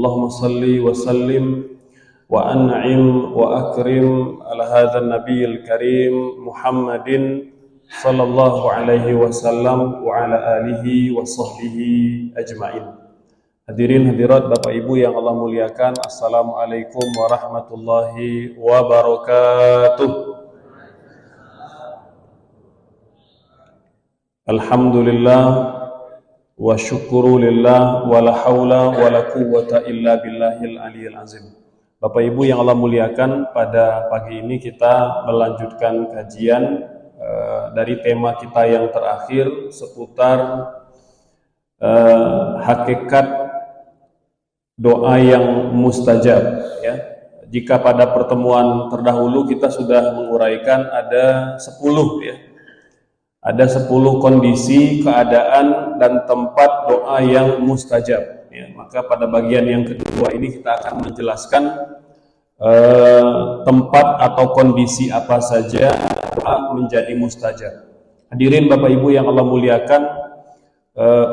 Allahumma salli wa sallim wa an'im wa akrim ala hadzal nabiyil karim Muhammadin sallallahu alaihi wasallam wa ala alihi wa sahbihi ajma'in. Hadirin hadirat Bapak Ibu yang Allah muliakan, assalamualaikum warahmatullahi wabarakatuh. Alhamdulillah wa syukurulillah wa la hawla wa la quwwata illa billahil aliyil azim. Bapak Ibu yang Allah muliakan, pada pagi ini kita melanjutkan kajian dari tema kita yang terakhir seputar hakikat doa yang mustajab, ya. Jika pada pertemuan terdahulu kita sudah menguraikan ada 10, ya. Ada 10 kondisi, keadaan dan tempat doa yang mustajab, ya. Maka pada bagian yang kedua ini kita akan menjelaskan tempat atau kondisi apa saja doa menjadi mustajab. Hadirin Bapak Ibu yang Allah muliakan,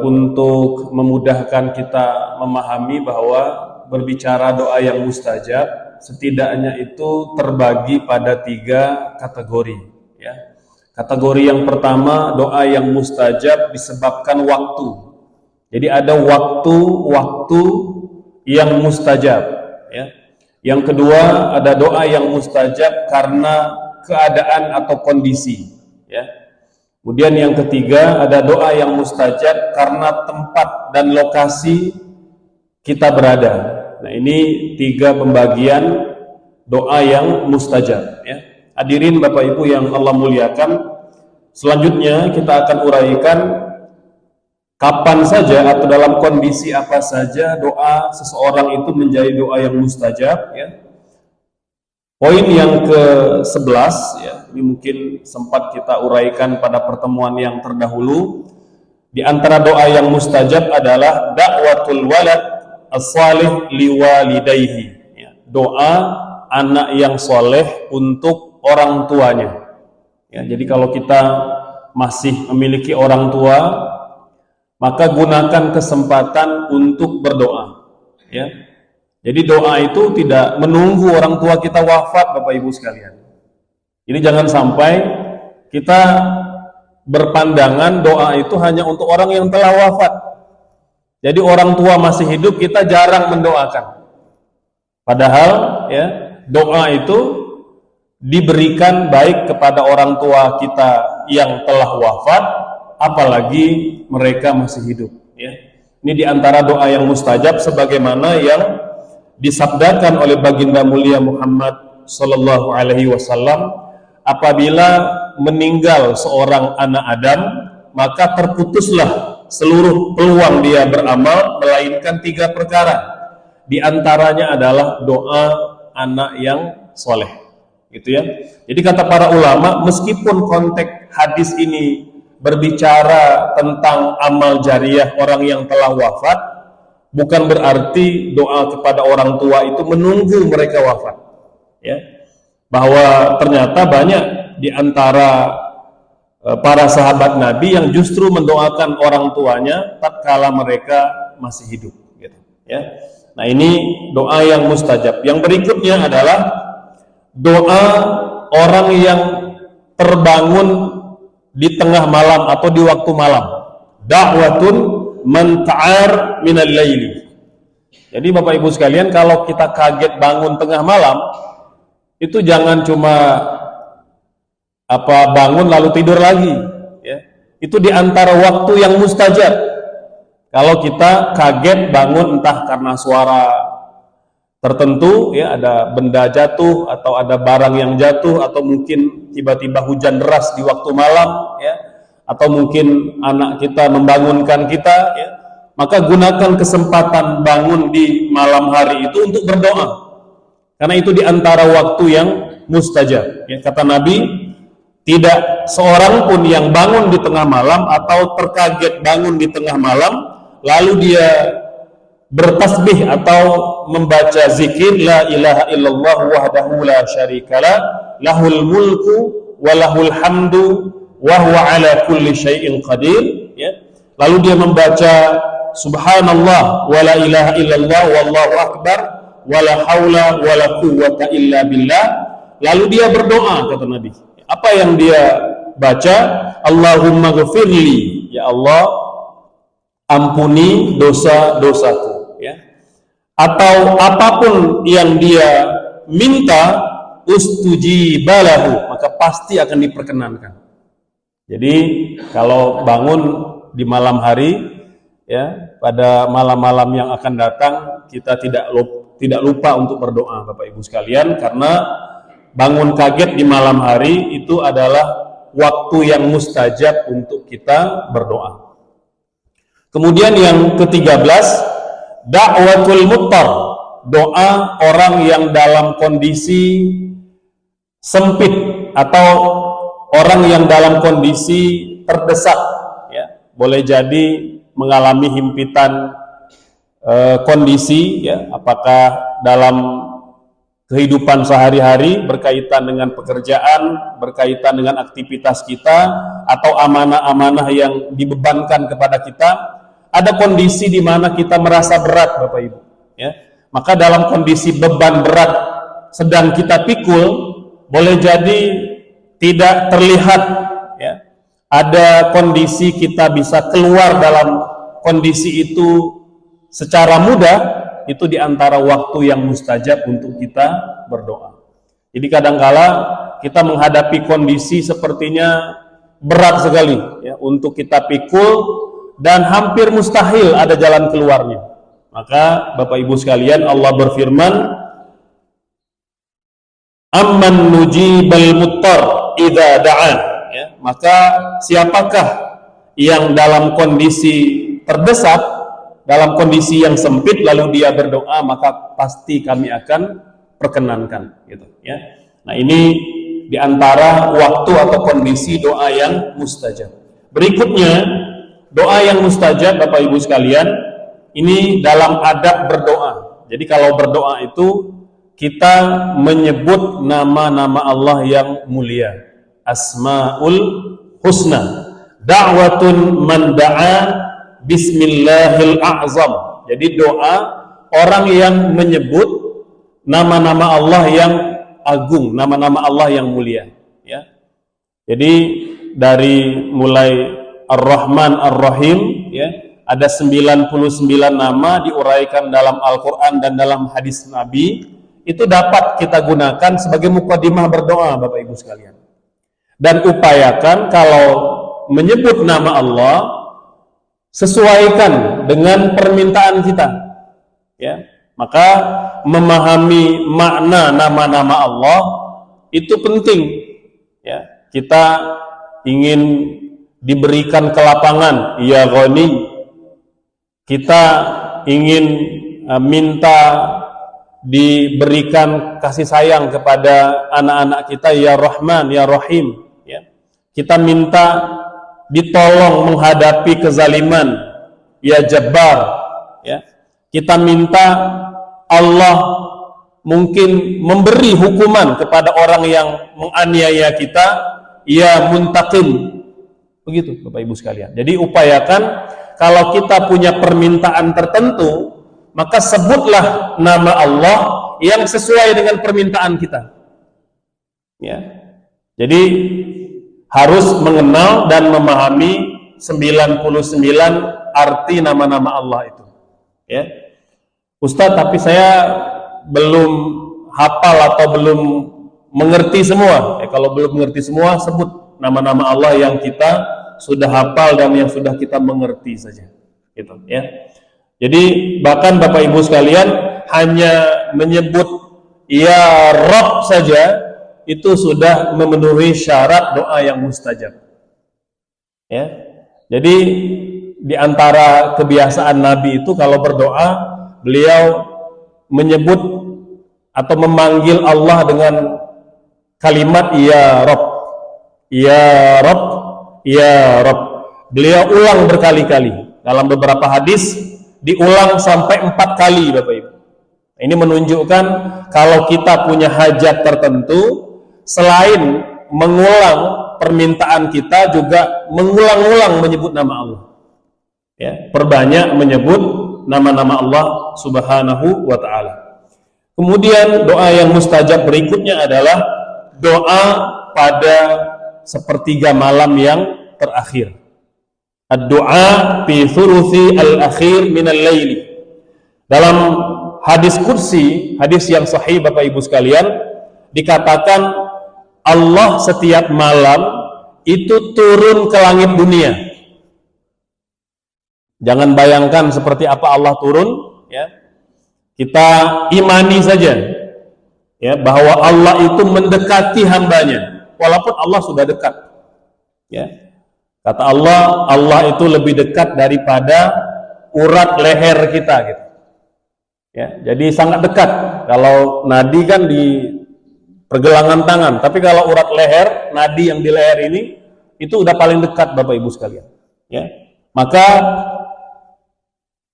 untuk memudahkan kita memahami bahwa berbicara doa yang mustajab setidaknya itu terbagi pada 3 kategori, ya. Kategori yang pertama, doa yang mustajab disebabkan waktu. Jadi ada waktu-waktu yang mustajab, ya. Yang kedua, ada doa yang mustajab karena keadaan atau kondisi, ya. Kemudian yang ketiga, ada doa yang mustajab karena tempat dan lokasi kita berada. Nah, ini 3 pembagian doa yang mustajab, ya. Hadirin Bapak Ibu yang Allah muliakan, selanjutnya kita akan uraikan kapan saja atau dalam kondisi apa saja doa seseorang itu menjadi doa yang mustajab, ya. Poin yang ke-11, ya, ini mungkin sempat kita uraikan pada pertemuan yang terdahulu. Di antara doa yang mustajab adalah da'watul walad as-salih liwalidayhi, ya. Doa anak yang soleh untuk orang tuanya, ya. Jadi kalau kita masih memiliki orang tua, maka gunakan kesempatan untuk berdoa, ya. Jadi doa itu tidak menunggu orang tua kita wafat, Bapak Ibu sekalian. Jadi jangan sampai kita berpandangan doa itu hanya untuk orang yang telah wafat. Jadi orang tua masih hidup kita jarang mendoakan. Padahal, ya, doa itu diberikan baik kepada orang tua kita yang telah wafat, apalagi mereka masih hidup, ya. Ini diantara doa yang mustajab sebagaimana yang disabdakan oleh baginda mulia Muhammad sallallahu alaihi wasallam, apabila meninggal seorang anak Adam, maka terputuslah seluruh peluang dia beramal melainkan 3 perkara. Di antaranya adalah doa anak yang soleh, gitu, ya. Jadi kata para ulama, meskipun konteks hadis ini berbicara tentang amal jariah orang yang telah wafat, bukan berarti doa kepada orang tua itu menunggu mereka wafat, ya. Bahwa ternyata banyak di antara para sahabat Nabi yang justru mendoakan orang tuanya tatkala mereka masih hidup, gitu, ya. Nah, ini doa yang mustajab. Yang berikutnya adalah doa orang yang terbangun di tengah malam atau di waktu malam. Da'watun man ta'ar minal laili. Jadi Bapak Ibu sekalian, kalau kita kaget bangun tengah malam, itu jangan cuma bangun lalu tidur lagi, ya. Itu di antara waktu yang mustajab. Kalau kita kaget bangun entah karena suara tertentu, ya, ada benda jatuh atau ada barang yang jatuh, atau mungkin tiba-tiba hujan deras di waktu malam, ya, atau mungkin anak kita membangunkan kita, ya, maka gunakan kesempatan bangun di malam hari itu untuk berdoa, karena itu di antara waktu yang mustajab, ya. Kata Nabi, tidak seorang pun yang bangun di tengah malam atau terkaget bangun di tengah malam lalu dia bertasbih atau membaca zikir la ilaha illallah wahdahu la syarikalah lahul mulku wa lahul hamdu wa huwa ala kulli syai'in qadir, ya. Lalu dia membaca subhanallah wa la ilaha illallah wallahu akbar wala haula wala quwwata illa billah, lalu dia berdoa, kata Nabi. Apa yang dia baca? Allahumma ghfirli, ya Allah ampuni dosa-dosaku, ya. Atau apapun yang dia minta, ustujibalahu, maka pasti akan diperkenankan. Jadi kalau bangun di malam hari, ya, pada malam-malam yang akan datang, kita tidak lupa untuk berdoa, Bapak Ibu sekalian, karena bangun kaget di malam hari itu adalah waktu yang mustajab untuk kita berdoa. Kemudian yang ke-13, da'watul muttar, doa orang yang dalam kondisi sempit atau orang yang dalam kondisi terdesak, ya. Boleh jadi mengalami himpitan kondisi, ya, apakah dalam kehidupan sehari-hari berkaitan dengan pekerjaan, berkaitan dengan aktivitas kita, atau amanah-amanah yang dibebankan kepada kita. Ada kondisi di mana kita merasa berat, Bapak Ibu, ya. Maka dalam kondisi beban berat sedang kita pikul, boleh jadi tidak terlihat, ya. Ada kondisi kita bisa keluar dalam kondisi itu secara mudah, itu diantara waktu yang mustajab untuk kita berdoa. Jadi kadangkala kita menghadapi kondisi sepertinya berat sekali, ya, untuk kita pikul, dan hampir mustahil ada jalan keluarnya. Maka Bapak Ibu sekalian, Allah berfirman, amman nujibal muttar idza da'an, ya. Maka siapakah yang dalam kondisi terdesak, dalam kondisi yang sempit, lalu dia berdoa, maka pasti kami akan perkenankan, gitu, ya. Nah, ini diantara waktu atau kondisi doa yang mustajab. Berikutnya, doa yang mustajab, Bapak Ibu sekalian, ini dalam adab berdoa. Jadi kalau berdoa itu kita menyebut nama-nama Allah yang mulia, Asmaul Husna. Da'watun man da'a bismillahil a'zam. Jadi doa orang yang menyebut nama-nama Allah yang agung, nama-nama Allah yang mulia, ya. Jadi dari mulai Ar-Rahman Ar-Rahim, ya, ada 99 nama diuraikan dalam Al-Quran dan dalam hadis Nabi. Itu dapat kita gunakan sebagai mukadimah berdoa, Bapak Ibu sekalian. Dan upayakan kalau menyebut nama Allah, sesuaikan dengan permintaan kita, ya. Maka memahami makna nama-nama Allah itu penting, ya. Kita ingin diberikan kelapangan, ya Ghani. Kita ingin minta diberikan kasih sayang kepada anak-anak kita, ya Rahman, ya Rahim, ya. Kita minta ditolong menghadapi kezaliman, ya Jabbar, ya. Kita minta Allah mungkin memberi hukuman kepada orang yang menganiaya kita, ya Muntaqim. Begitu, Bapak Ibu sekalian. Jadi upayakan kalau kita punya permintaan tertentu, maka sebutlah nama Allah yang sesuai dengan permintaan kita, ya. Jadi harus mengenal dan memahami 99 arti nama-nama Allah itu, ya. Ustaz, tapi saya belum hafal atau belum mengerti semua. Kalau belum mengerti semua, sebut nama-nama Allah yang kita sudah hafal dan yang sudah kita mengerti saja, gitu, ya. Jadi bahkan Bapak Ibu sekalian, hanya menyebut ya Rabb saja itu sudah memenuhi syarat doa yang mustajab, ya. Jadi di antara kebiasaan Nabi itu kalau berdoa, beliau menyebut atau memanggil Allah dengan kalimat ya Rabb, ya Rabb, ya Rabb. Beliau ulang berkali-kali. Dalam beberapa hadis diulang sampai 4 kali, Bapak Ibu. Ini menunjukkan kalau kita punya hajat tertentu, selain mengulang permintaan kita, juga mengulang-ulang menyebut nama Allah, Ya, perbanyak menyebut nama-nama Allah Subhanahu wa taala. Kemudian doa yang mustajab berikutnya adalah doa pada sepertiga malam yang terakhir. Ad-du'a fi thuluthi al-akhir min al-laili. Dalam hadis kursi, hadis yang sahih Bapak Ibu sekalian, dikatakan Allah setiap malam itu turun ke langit dunia. Jangan bayangkan seperti apa Allah turun, ya. Kita imani saja, ya, bahwa Allah itu mendekati hambanya, walaupun Allah sudah dekat. Ya. Kata Allah, Allah itu lebih dekat daripada urat leher kita, gitu. Ya, jadi sangat dekat. Kalau nadi kan di pergelangan tangan, tapi kalau urat leher, nadi yang di leher ini itu udah paling dekat Bapak Ibu sekalian. Ya. Maka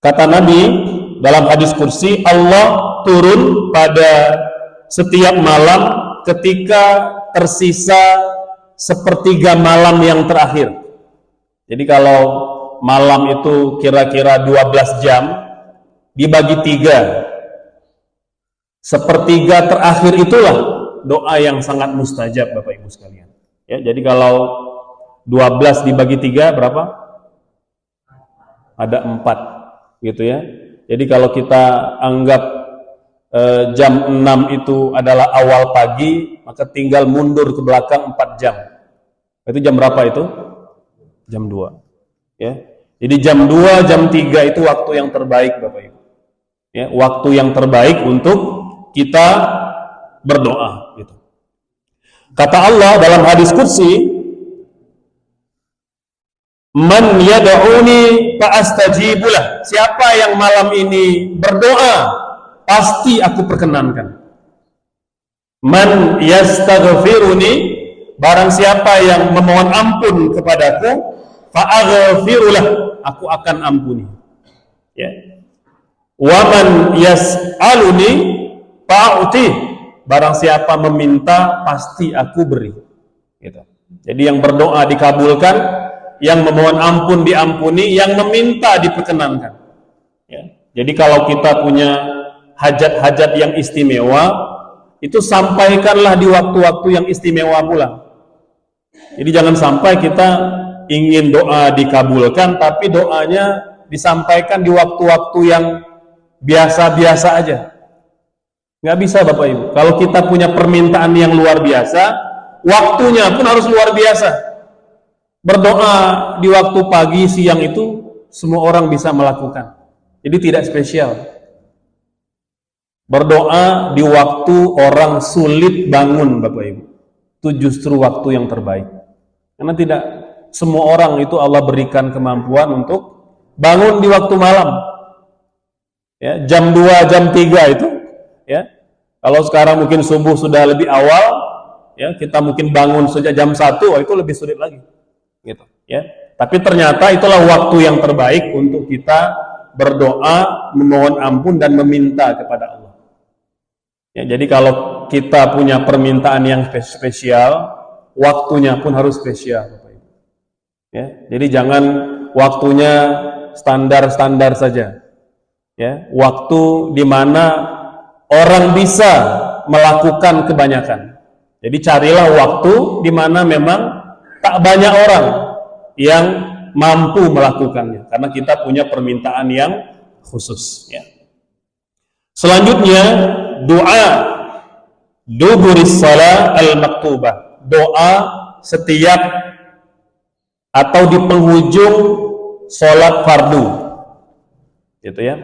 kata Nabi dalam hadis kursi, Allah turun pada setiap malam ketika tersisa sepertiga malam yang terakhir. Jadi kalau malam itu kira-kira 12 jam dibagi 3, sepertiga terakhir itulah doa yang sangat mustajab Bapak Ibu sekalian. Ya, jadi kalau 12 dibagi 3 berapa? Ada 4 gitu ya. Jadi kalau kita anggap jam 6 itu adalah awal pagi, maka tinggal mundur ke belakang 4 jam. Itu jam berapa itu? Jam 2. Ya. Jadi jam 2, jam 3 itu waktu yang terbaik Bapak Ibu. Ya, waktu yang terbaik untuk kita berdoa gitu. Kata Allah dalam hadis kursi, man yad'uni fa'astajibulah. Siapa yang malam ini berdoa, pasti aku perkenankan. Man yastaghfiruni, barang siapa yang memohon ampun kepadaku, fa'aghfirulah, aku akan ampuni. Ya. Wa man yas'aluni fa'uti, barang siapa meminta pasti aku beri. Gitu. Jadi yang berdoa dikabulkan, yang memohon ampun diampuni, yang meminta diperkenankan. Ya. Jadi kalau kita punya hajat-hajat yang istimewa, itu sampaikanlah di waktu-waktu yang istimewa pula. Jadi jangan sampai kita ingin doa dikabulkan, tapi doanya disampaikan di waktu-waktu yang biasa-biasa aja. Nggak bisa Bapak Ibu. Kalau kita punya permintaan yang luar biasa, waktunya pun harus luar biasa. Berdoa di waktu pagi, siang itu semua orang bisa melakukan. Jadi tidak spesial. Berdoa di waktu orang sulit bangun Bapak Ibu, itu justru waktu yang terbaik. Karena tidak semua orang itu Allah berikan kemampuan untuk bangun di waktu malam. Ya, jam 2, jam 3 itu, ya. Kalau sekarang mungkin subuh sudah lebih awal, ya, kita mungkin bangun sejak jam 1, itu lebih sulit lagi. Gitu, ya. Tapi ternyata itulah waktu yang terbaik untuk kita berdoa, memohon ampun dan meminta kepada Allah. Ya, jadi kalau kita punya permintaan yang spesial, waktunya pun harus spesial, Bapak Ibu. Ya, jadi jangan waktunya standar-standar saja. Ya, waktu di mana orang bisa melakukan kebanyakan. Jadi carilah waktu di mana memang tak banyak orang yang mampu melakukannya, karena kita punya permintaan yang khusus. Ya. Selanjutnya doa duburis shalah al-maktubah, doa setiap atau di penghujung sholat fardu, gitu ya.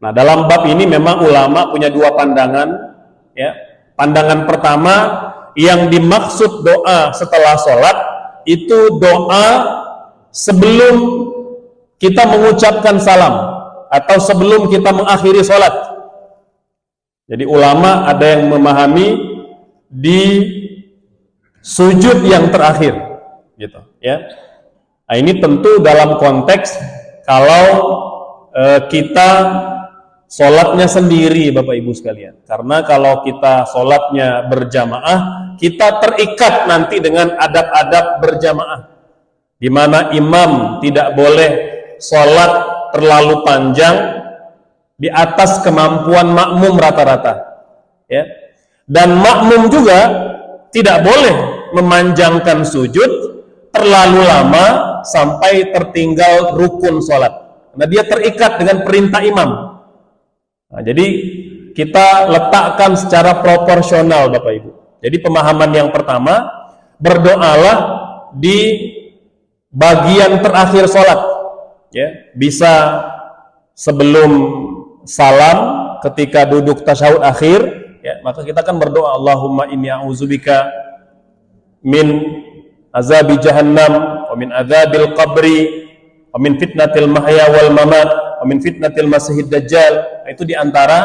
Nah, dalam bab ini memang ulama punya dua pandangan. Ya. Pandangan pertama, yang dimaksud doa setelah sholat itu doa sebelum kita mengucapkan salam atau sebelum kita mengakhiri sholat. Jadi ulama ada yang memahami di sujud yang terakhir, gitu ya. Nah, ini tentu dalam konteks kalau kita sholatnya sendiri Bapak Ibu sekalian. Karena kalau kita sholatnya berjamaah, kita terikat nanti dengan adab-adab berjamaah, di mana imam tidak boleh sholat terlalu panjang di atas kemampuan makmum rata-rata, ya. Dan makmum juga tidak boleh memanjangkan sujud terlalu lama sampai tertinggal rukun sholat, karena dia terikat dengan perintah imam. Nah, jadi kita letakkan secara proporsional, Bapak Ibu. Jadi pemahaman yang pertama, berdoalah di bagian terakhir sholat, ya. Bisa sebelum salam, ketika duduk tasyahud akhir, ya, maka kita kan berdoa, Allahumma inni a'udzubika min azabi jahannam wa min azabil qabri wa min fitnatil mahya wal mamat wa min fitnatil masihid dajjal. Itu diantara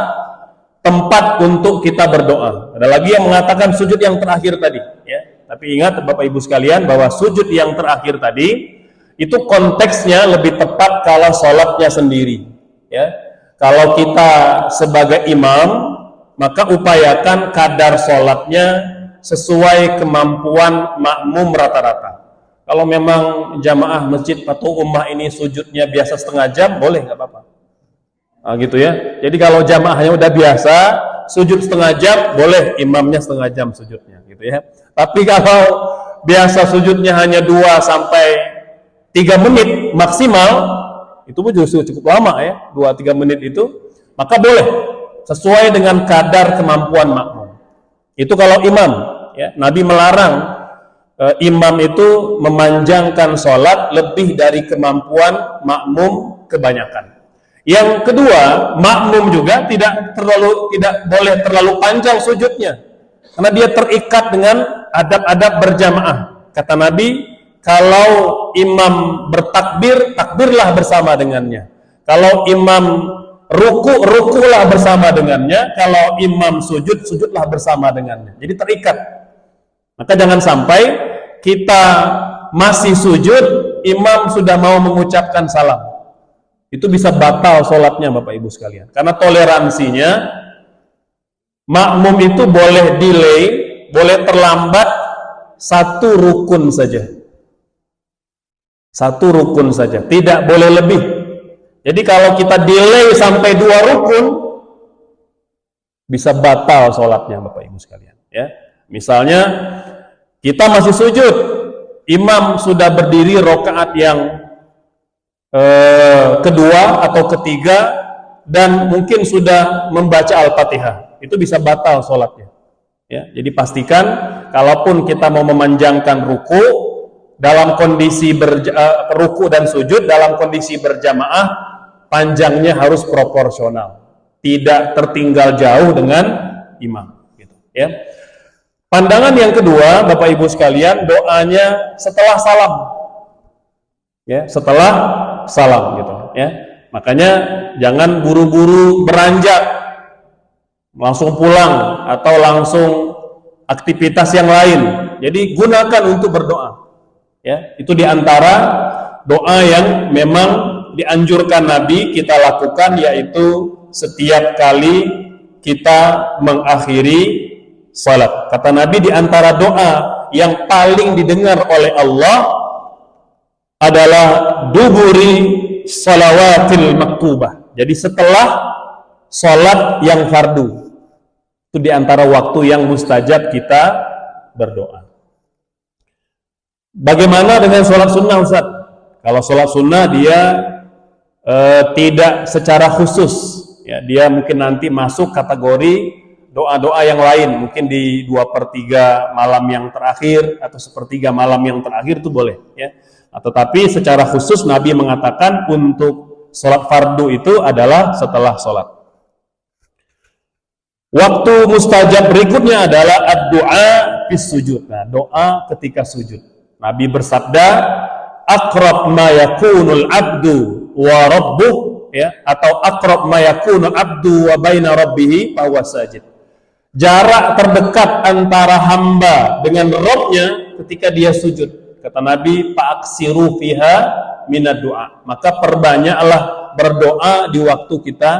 tempat untuk kita berdoa. Ada lagi yang mengatakan sujud yang terakhir tadi, ya. Tapi ingat Bapak Ibu sekalian bahwa sujud yang terakhir tadi itu konteksnya lebih tepat kalau sholatnya sendiri, ya. Kalau kita sebagai imam, maka upayakan kadar sholatnya sesuai kemampuan makmum rata-rata. Kalau memang jamaah masjid atau ummah ini sujudnya biasa setengah jam, boleh, nggak apa-apa. Nah, gitu ya. Jadi kalau jamaahnya udah biasa sujud setengah jam, boleh imamnya setengah jam sujudnya, gitu ya. Tapi kalau biasa sujudnya hanya 2 sampai 3 menit maksimal, itu pun justru cukup lama, ya, 2-3 menit itu, maka boleh sesuai dengan kadar kemampuan makmum. Itu kalau imam, ya. Nabi melarang imam itu memanjangkan sholat lebih dari kemampuan makmum kebanyakan. Yang kedua, makmum juga tidak boleh terlalu panjang sujudnya, karena dia terikat dengan adab-adab berjamaah. Kata Nabi, kalau imam bertakbir, takbirlah bersama dengannya. Kalau imam rukulah bersama dengannya. Kalau imam sujud, sujudlah bersama dengannya. Jadi terikat. Maka jangan sampai kita masih sujud, imam sudah mau mengucapkan salam. Itu bisa batal sholatnya, Bapak Ibu sekalian. Karena toleransinya, makmum itu boleh delay, boleh terlambat 1 rukun saja. 1 rukun saja, tidak boleh lebih. Jadi kalau kita delay sampai 2 rukun, bisa batal sholatnya, Bapak Ibu sekalian, ya. Misalnya kita masih sujud, imam sudah berdiri rokaat yang kedua atau ketiga, dan mungkin sudah membaca Al-Fatihah, itu bisa batal sholatnya, ya. Jadi pastikan kalaupun kita mau memanjangkan ruku dalam kondisi ruku dan sujud dalam kondisi berjamaah, panjangnya harus proporsional, tidak tertinggal jauh dengan imam, gitu, ya. Pandangan yang kedua, Bapak Ibu sekalian, doanya setelah salam, ya, setelah salam, gitu, ya. Makanya jangan buru-buru beranjak langsung pulang atau langsung aktivitas yang lain. Jadi gunakan untuk berdoa, ya. Itu diantara doa yang memang dianjurkan Nabi kita lakukan, yaitu setiap kali kita mengakhiri salat. Kata Nabi, diantara doa yang paling didengar oleh Allah adalah duburi salawatil maktubah. Jadi setelah salat yang fardu, itu diantara waktu yang mustajab kita berdoa. Bagaimana dengan sholat sunnah, Ustaz? Kalau sholat sunnah dia tidak secara khusus, ya, dia mungkin nanti masuk kategori doa-doa yang lain, mungkin di 2/3 malam yang terakhir atau 1/3 malam yang terakhir itu boleh, ya. Tetapi secara khusus Nabi mengatakan untuk sholat fardu itu adalah setelah sholat. Waktu mustajab berikutnya adalah ad-du'a fis sujud. Nah, doa ketika sujud. Nabi bersabda, aqrab ma yakunul abdu wa rabbuh, ya, atau aqrab ma yakunul abdu wa baina rabbih fa huwa sajid. Jarak terdekat antara hamba dengan Rabb-nya ketika dia sujud. Kata Nabi, fa'aksiru fiha minad du'a. Maka perbanyaklah berdoa di waktu kita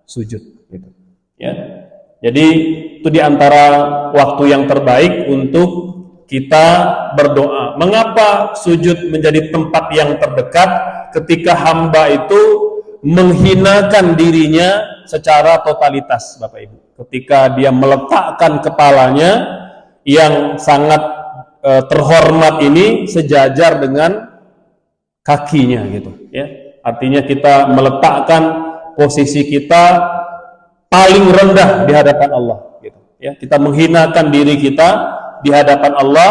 sujud, gitu, ya. Jadi itu diantara waktu yang terbaik untuk kita berdoa. Mengapa sujud menjadi tempat yang terdekat? ketika hamba itu menghinakan dirinya secara totalitas, Bapak Ibu. Ketika dia meletakkan kepalanya yang sangat terhormat ini sejajar dengan kakinya gitu ya. Artinya kita meletakkan posisi kita paling rendah di hadapan Allah gitu ya. Kita menghinakan diri kita di hadapan Allah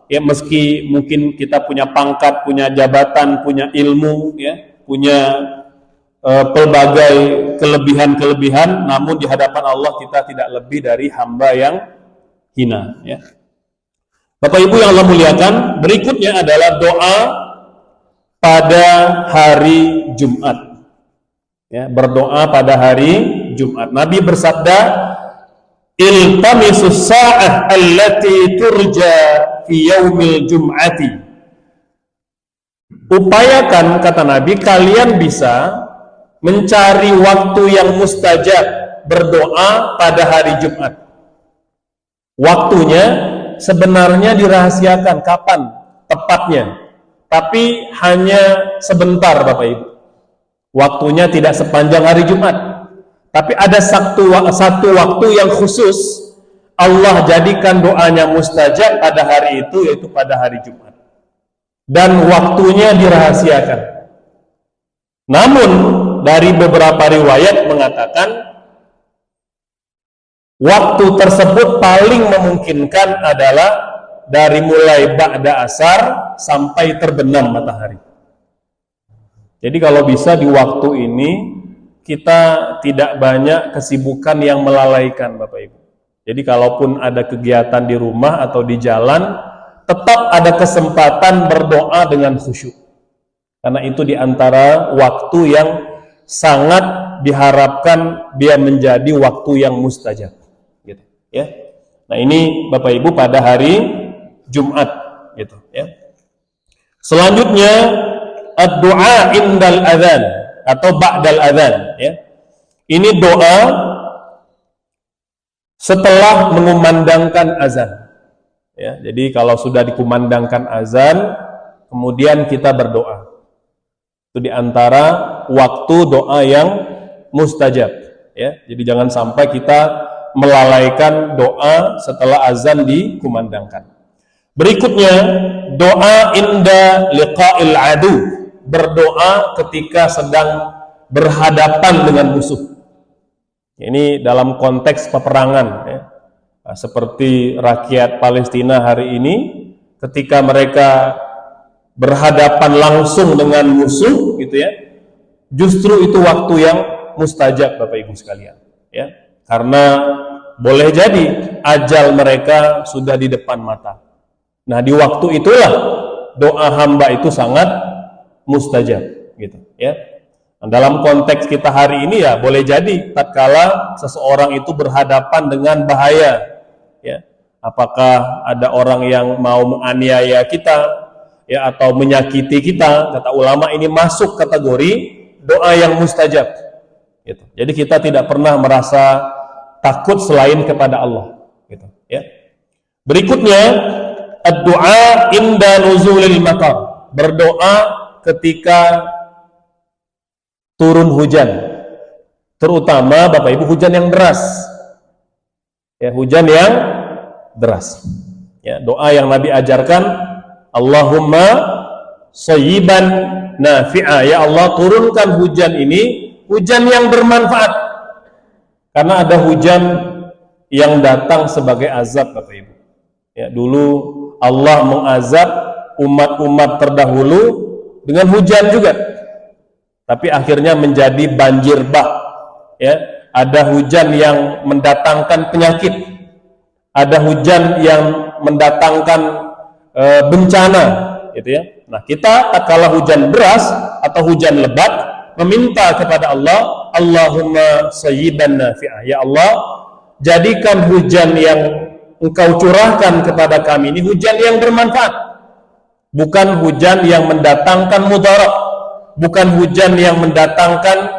ya, meski mungkin kita punya pangkat, punya jabatan, punya ilmu ya, punya pelbagai kelebihan-kelebihan, namun di hadapan Allah kita tidak lebih dari hamba yang hina ya. Bapak Ibu yang Allah muliakan, berikutnya adalah doa pada hari Jumat ya, berdoa pada hari Jumat. Nabi bersabda, iltamisus sa'ah allati turja fi yaumil jum'ati. Upayakan, kata Nabi, kalian bisa mencari waktu yang mustajab berdoa pada hari Jumat. Waktunya sebenarnya dirahasiakan kapan tepatnya, tapi hanya sebentar Bapak Ibu. Waktunya tidak sepanjang hari Jumat, tapi ada satu waktu yang khusus Allah jadikan doanya mustajab pada hari itu, yaitu pada hari Jumat, dan waktunya dirahasiakan. Namun dari beberapa riwayat mengatakan waktu tersebut paling memungkinkan adalah dari mulai ba'da asar sampai terbenam matahari. Jadi kalau bisa di waktu ini kita tidak banyak kesibukan yang melalaikan Bapak Ibu. Jadi kalaupun ada kegiatan di rumah atau di jalan, tetap ada kesempatan berdoa dengan khusyuk. Karena itu diantara waktu yang sangat diharapkan dia menjadi waktu yang mustajab. Gitu, ya. Nah ini Bapak Ibu pada hari Jumat, gitu, ya. Selanjutnya ad-du'a indal adzan atau ba'dal adzan, ya. Ini doa setelah mengumandangkan azan. Ya, jadi kalau sudah dikumandangkan azan, kemudian kita berdoa. Itu diantara waktu doa yang mustajab. Ya, jadi jangan sampai kita melalaikan doa setelah azan dikumandangkan. Berikutnya, doa inda liqa'il adu, berdoa ketika sedang berhadapan dengan musuh. Ini dalam konteks peperangan, ya. Nah, seperti rakyat Palestina hari ini, ketika mereka berhadapan langsung dengan musuh, gitu ya, justru itu waktu yang mustajab, Bapak Ibu sekalian, ya, karena boleh jadi ajal mereka sudah di depan mata. Nah, di waktu itulah doa hamba itu sangat mustajab, gitu, ya. Nah, dalam konteks kita hari ini ya boleh jadi tatkala seseorang itu berhadapan dengan bahaya, ya, apakah ada orang yang mau menganiaya kita, ya, atau menyakiti kita, kata ulama ini masuk kategori doa yang mustajab, gitu. Jadi kita tidak pernah merasa takut selain kepada Allah, gitu, ya. Berikutnya ad-du'a inda nuzulil matar, berdoa ketika turun hujan, terutama Bapak Ibu hujan yang deras, ya, hujan yang deras, ya. Doa yang Nabi ajarkan, Allahumma sayyiban nafi'a, ya Allah turunkan hujan ini hujan yang bermanfaat, karena ada hujan yang datang sebagai azab Bapak Ibu, ya. Dulu Allah mengazab umat-umat terdahulu dengan hujan juga, tapi akhirnya menjadi banjir bah, ya. Ada hujan yang mendatangkan penyakit, ada hujan yang mendatangkan bencana, gitu ya. Nah, kita tatkala hujan deras atau hujan lebat meminta kepada Allah, Allahumma sayyiban nafi'ah, ya Allah jadikan hujan yang Engkau curahkan kepada kami ini hujan yang bermanfaat, bukan hujan yang mendatangkan mudarat, bukan hujan yang mendatangkan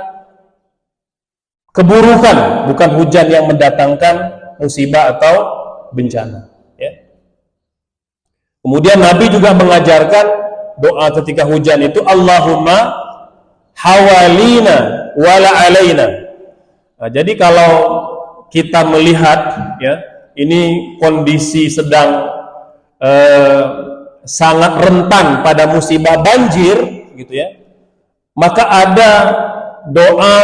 keburukan, bukan hujan yang mendatangkan musibah atau bencana, ya. Kemudian Nabi juga mengajarkan doa ketika hujan itu Allahumma hawalina wala alaina. Nah, jadi kalau kita melihat ya, ini kondisi sedang sangat rentan pada musibah banjir gitu ya, maka ada doa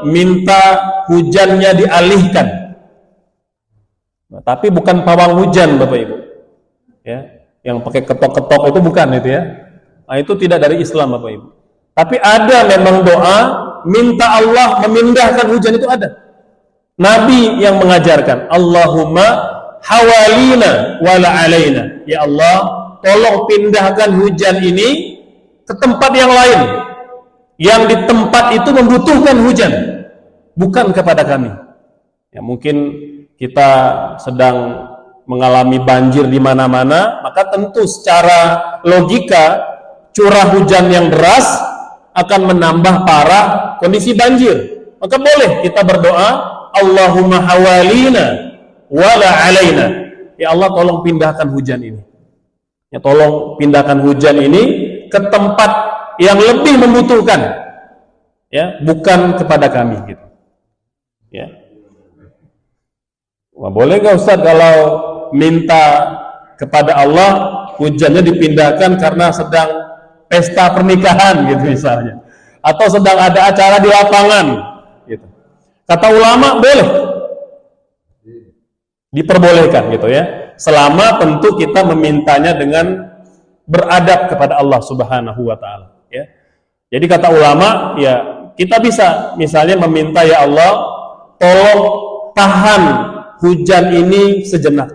minta hujannya dialihkan. Nah, tapi bukan pawang hujan Bapak Ibu ya, yang pakai ketok-ketok itu bukan itu ya. Nah, itu tidak dari Islam Bapak Ibu. Tapi ada memang doa minta Allah memindahkan hujan, itu ada. Nabi yang mengajarkan, Allahumma hawalina wala alaina. Ya Allah, tolong pindahkan hujan ini ke tempat yang lain, yang di tempat itu membutuhkan hujan, bukan kepada kami. Ya, mungkin kita sedang mengalami banjir di mana-mana, maka tentu secara logika curah hujan yang deras akan menambah parah kondisi banjir. Maka boleh kita berdoa, Allahumma hawalina wala alaina. Ya Allah, tolong pindahkan hujan ini. Ya, tolong pindahkan hujan ini ke tempat yang lebih membutuhkan. Ya, bukan kepada kami gitu. Ya. Wah, boleh nggak Ustaz kalau minta kepada Allah hujannya dipindahkan karena sedang pesta pernikahan gitu misalnya, atau sedang ada acara di lapangan gitu. Kata ulama boleh, diperbolehkan gitu ya, selama tentu kita memintanya dengan beradab kepada Allah Subhanahu wa taala ya. Jadi kata ulama ya, kita bisa misalnya meminta, ya Allah tolong tahan hujan ini sejenak,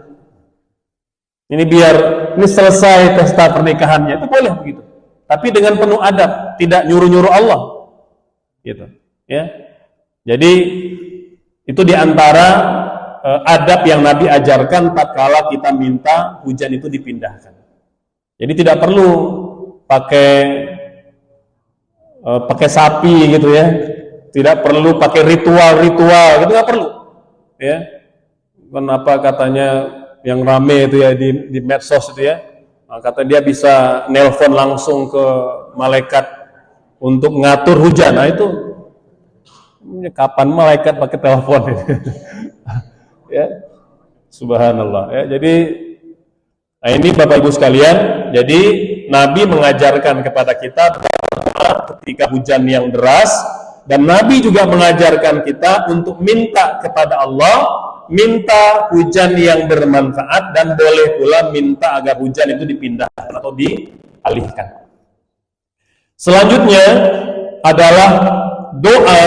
ini biar ini selesai pesta pernikahannya, itu boleh begitu, tapi dengan penuh adab, tidak nyuruh-nyuruh Allah gitu ya. Jadi itu diantara adab yang Nabi ajarkan tatkala kita minta hujan itu dipindahkan. Jadi tidak perlu pakai sapi gitu ya, tidak perlu pakai ritual-ritual gitu, nggak perlu ya. Kenapa katanya yang rame itu ya di medsos itu ya, kata dia bisa nelpon langsung ke malaikat untuk ngatur hujan. Nah itu kapan malaikat pakai telepon ya, subhanallah ya. Jadi nah ini Bapak Ibu sekalian, jadi Nabi mengajarkan kepada kita ketika hujan yang deras, dan Nabi juga mengajarkan kita untuk minta kepada Allah, minta hujan yang bermanfaat, dan boleh pula minta agar hujan itu dipindahkan atau dialihkan. Selanjutnya adalah doa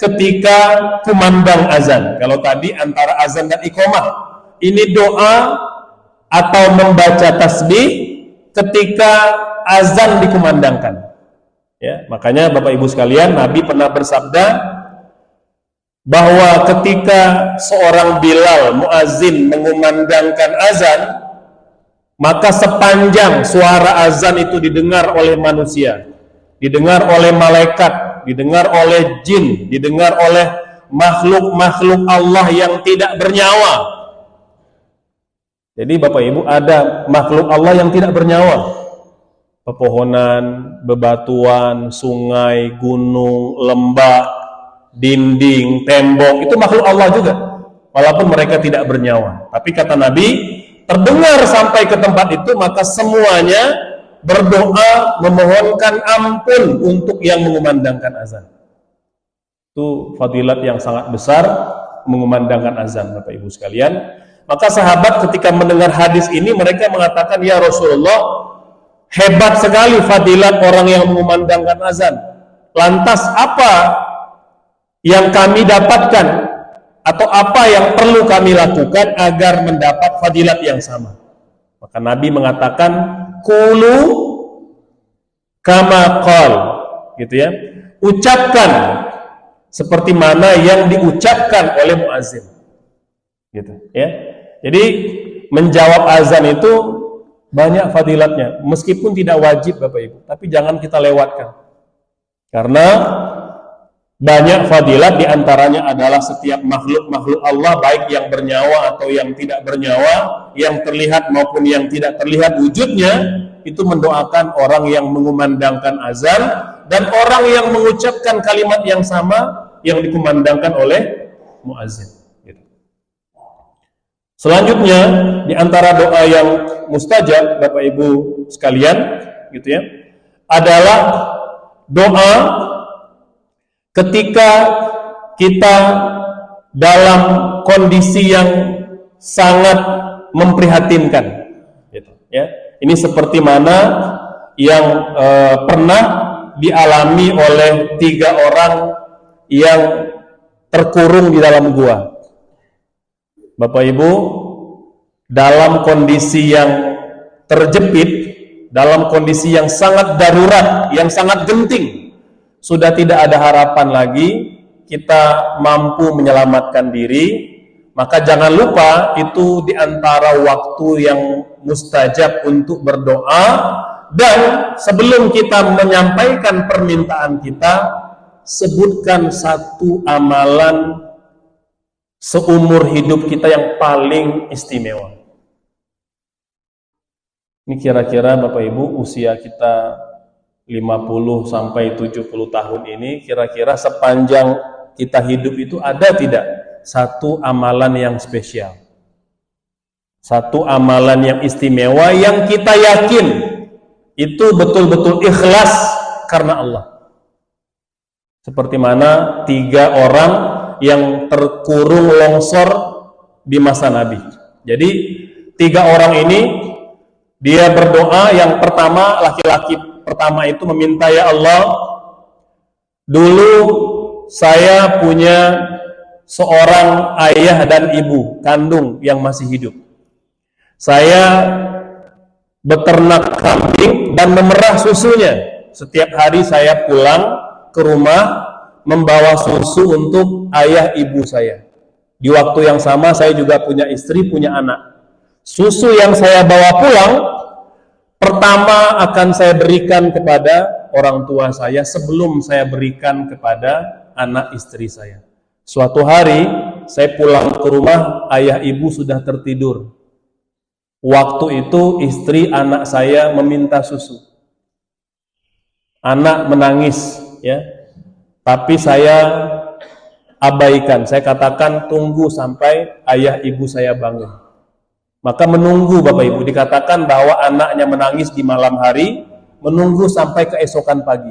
ketika kumandang azan. Kalau tadi antara azan dan iqamah, ini doa atau membaca tasbih ketika azan dikumandangkan. Ya, makanya Bapak Ibu sekalian, Nabi pernah bersabda bahwa ketika seorang Bilal muazin mengumandangkan azan, maka sepanjang suara azan itu didengar oleh manusia, didengar oleh malaikat, didengar oleh jin, didengar oleh makhluk-makhluk Allah yang tidak bernyawa. Jadi Bapak Ibu, ada makhluk Allah yang tidak bernyawa, pepohonan, bebatuan, sungai, gunung, lembah, dinding, tembok, itu makhluk Allah juga, walaupun mereka tidak bernyawa. Tapi kata Nabi, terdengar sampai ke tempat itu, maka semuanya berdoa memohonkan ampun untuk yang mengumandangkan azan. Itu fadilat yang sangat besar mengumandangkan azan, Bapak Ibu sekalian. Maka sahabat ketika mendengar hadis ini, mereka mengatakan, ya Rasulullah, hebat sekali fadilat orang yang mengumandangkan azan. Lantas apa yang kami dapatkan atau apa yang perlu kami lakukan agar mendapat fadilat yang sama? Maka Nabi mengatakan, qulu kama qal, gitu ya. Ucapkan seperti mana yang diucapkan oleh muazin. Gitu ya. Jadi menjawab azan itu banyak fadilatnya, meskipun tidak wajib Bapak Ibu, tapi jangan kita lewatkan. Karena banyak fadilat, diantaranya adalah setiap makhluk-makhluk Allah, baik yang bernyawa atau yang tidak bernyawa, yang terlihat maupun yang tidak terlihat wujudnya, itu mendoakan orang yang mengumandangkan azan dan orang yang mengucapkan kalimat yang sama yang dikumandangkan oleh muazzin. Selanjutnya di antara doa yang mustajab Bapak Ibu sekalian gitu ya, adalah doa ketika kita dalam kondisi yang sangat memprihatinkan gitu ya. Ini seperti mana yang pernah dialami oleh 3 orang yang terkurung di dalam gua. Bapak Ibu, dalam kondisi yang terjepit, dalam kondisi yang sangat darurat, yang sangat genting, sudah tidak ada harapan lagi kita mampu menyelamatkan diri, maka jangan lupa itu di antara waktu yang mustajab untuk berdoa. Dan sebelum kita menyampaikan permintaan kita, sebutkan satu amalan seumur hidup kita yang paling istimewa. Ini kira-kira Bapak Ibu usia kita 50 sampai 70 tahun ini, kira-kira sepanjang kita hidup itu ada tidak satu amalan yang spesial, satu amalan yang istimewa yang kita yakin itu betul-betul ikhlas karena Allah. Seperti mana 3 orang yang terkurung longsor di masa Nabi. Jadi 3 orang ini dia berdoa. Yang pertama, laki-laki pertama itu meminta, ya Allah, dulu saya punya seorang ayah dan ibu kandung yang masih hidup. Saya beternak kambing dan memerah susunya. Setiap hari saya pulang ke rumah membawa susu untuk ayah ibu saya. Di waktu yang sama saya juga punya istri, punya anak. Susu yang saya bawa pulang pertama akan saya berikan kepada orang tua saya sebelum saya berikan kepada anak istri saya. Suatu hari saya pulang ke rumah, ayah ibu sudah tertidur. Waktu itu istri anak saya meminta susu. Anak menangis, ya. Tapi saya abaikan, saya katakan tunggu sampai ayah ibu saya bangun. Maka menunggu Bapak Ibu, dikatakan bahwa anaknya menangis di malam hari, menunggu sampai keesokan pagi.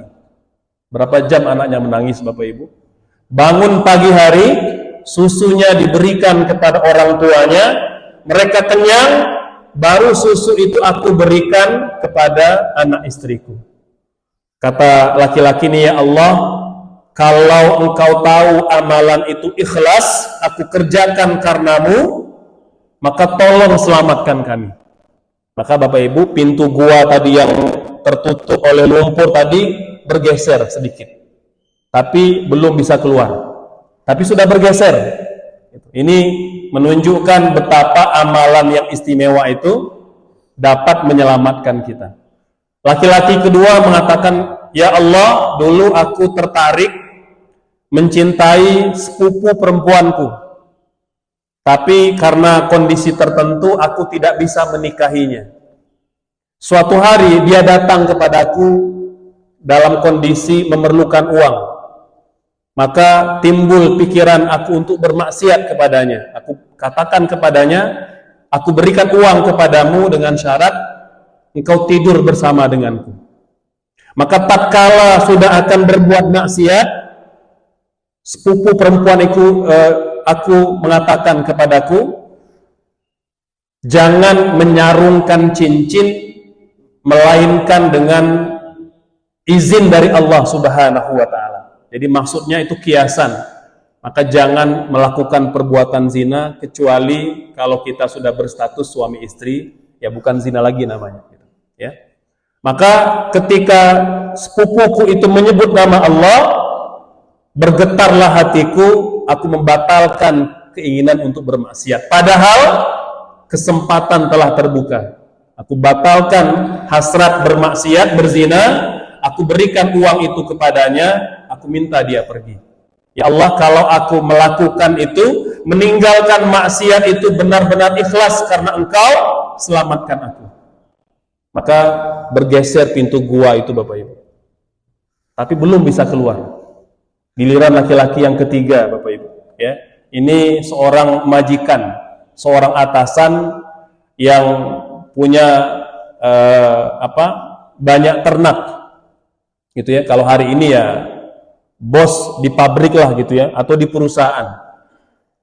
Berapa jam anaknya menangis Bapak Ibu? Bangun pagi hari, susunya diberikan kepada orang tuanya, mereka kenyang, baru susu itu aku berikan kepada anak istriku. Kata laki-laki ini, ya Allah, kalau engkau tahu amalan itu ikhlas, aku kerjakan karenamu, maka tolong selamatkan kami. Maka Bapak Ibu, pintu gua tadi yang tertutup oleh lumpur tadi bergeser sedikit, tapi belum bisa keluar. Tapi sudah bergeser. Ini menunjukkan betapa amalan yang istimewa itu dapat menyelamatkan kita. Laki-laki kedua mengatakan, ya Allah, dulu aku tertarik mencintai sepupu perempuanku, tapi karena kondisi tertentu aku tidak bisa menikahinya. Suatu hari dia datang kepadaku dalam kondisi memerlukan uang, maka timbul pikiran aku untuk bermaksiat kepadanya. Aku katakan kepadanya, aku berikan uang kepadamu dengan syarat engkau tidur bersama denganku. Maka tatkala sudah akan berbuat maksiat, sepupu perempuan itu aku mengatakan kepadaku, jangan menyarungkan cincin melainkan dengan izin dari Allah Subhanahu wa taala. Jadi maksudnya itu kiasan. Maka jangan melakukan perbuatan zina kecuali kalau kita sudah berstatus suami istri, ya bukan zina lagi namanya, ya. Maka ketika sepupuku itu menyebut nama Allah, bergetarlah hatiku, aku membatalkan keinginan untuk bermaksiat. Padahal kesempatan telah terbuka. Aku batalkan hasrat bermaksiat, berzina, aku berikan uang itu kepadanya, aku minta dia pergi. Ya Allah, kalau aku melakukan itu, meninggalkan maksiat itu benar-benar ikhlas karena Engkau, selamatkan aku. Maka bergeser pintu gua itu Bapak Ibu. Tapi belum bisa keluar. Giliran laki-laki yang ketiga Bapak Ibu, ya. Ini seorang majikan, seorang atasan yang punya banyak ternak. Gitu ya. Kalau hari ini ya bos di pabrik lah gitu ya, atau di perusahaan.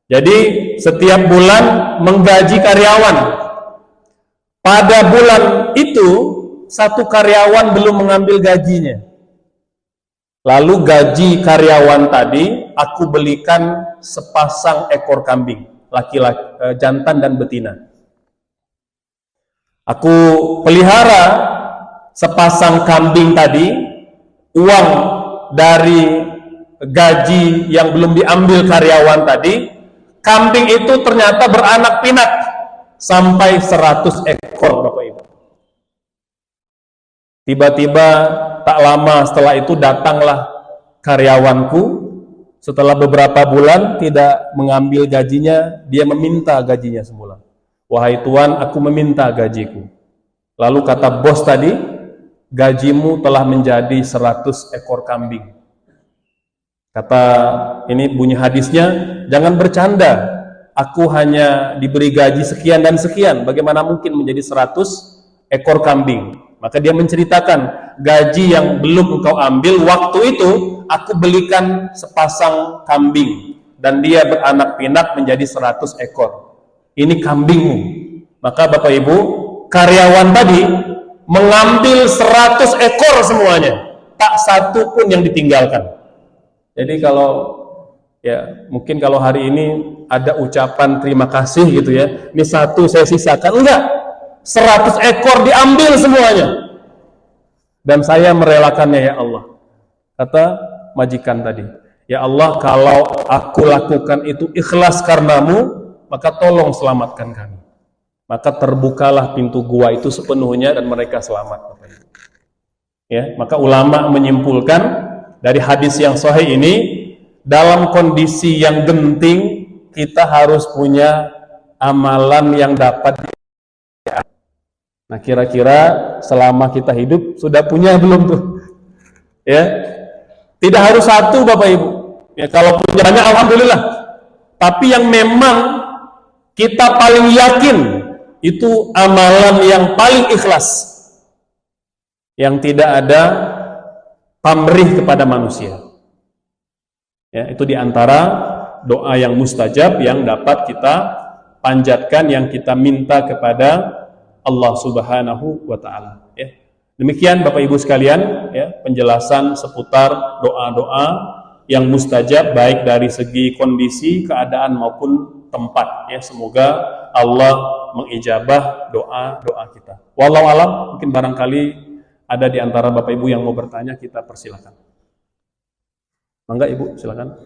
Jadi setiap bulan menggaji karyawan. Pada bulan itu satu karyawan belum mengambil gajinya. Lalu gaji karyawan tadi aku belikan sepasang ekor kambing, laki-laki, jantan dan betina. Aku pelihara sepasang kambing tadi, uang dari gaji yang belum diambil karyawan tadi, kambing itu ternyata beranak pinak sampai 100 ekor Bapak Ibu. Tiba-tiba tak lama setelah itu datanglah karyawanku, setelah beberapa bulan tidak mengambil gajinya, dia meminta gajinya semula. Wahai Tuan, aku meminta gajiku. Lalu kata bos tadi, gajimu telah menjadi 100 ekor kambing. Kata ini bunyi hadisnya, jangan bercanda, aku hanya diberi gaji sekian dan sekian, bagaimana mungkin menjadi 100 ekor kambing? Maka dia menceritakan, gaji yang belum engkau ambil waktu itu, aku belikan sepasang kambing, dan dia beranak pinak menjadi 100 ekor. Ini kambingmu. Maka Bapak Ibu, karyawan tadi mengambil 100 ekor semuanya, tak satu pun yang ditinggalkan. Jadi kalau ya mungkin kalau hari ini ada ucapan terima kasih gitu ya, ini satu saya sisakan, enggak, 100 ekor diambil semuanya. Dan saya merelakannya ya Allah. Kata majikan tadi, ya Allah, kalau aku lakukan itu ikhlas karenamu, maka tolong selamatkan kami. Maka terbukalah pintu gua itu sepenuhnya dan mereka selamat. Ya, maka ulama menyimpulkan dari hadis yang sahih ini, dalam kondisi yang genting kita harus punya amalan yang dapat. Nah, kira-kira selama kita hidup sudah punya belum tuh? Ya. Tidak harus satu Bapak Ibu. Ya, kalau punya banyak alhamdulillah. Tapi yang memang kita paling yakin itu amalan yang paling ikhlas. Yang tidak ada pamrih kepada manusia. Ya, itu diantara doa yang mustajab yang dapat kita panjatkan, yang kita minta kepada Allah Subhanahu wa Ta'ala. Ya. Demikian Bapak Ibu sekalian, ya, penjelasan seputar doa-doa yang mustajab baik dari segi kondisi, keadaan maupun tempat. Ya, semoga Allah mengijabah doa-doa kita. Wallahu alam, mungkin barangkali ada di antara Bapak Ibu yang mau bertanya, kita persilakan. Mangga Ibu, silakan.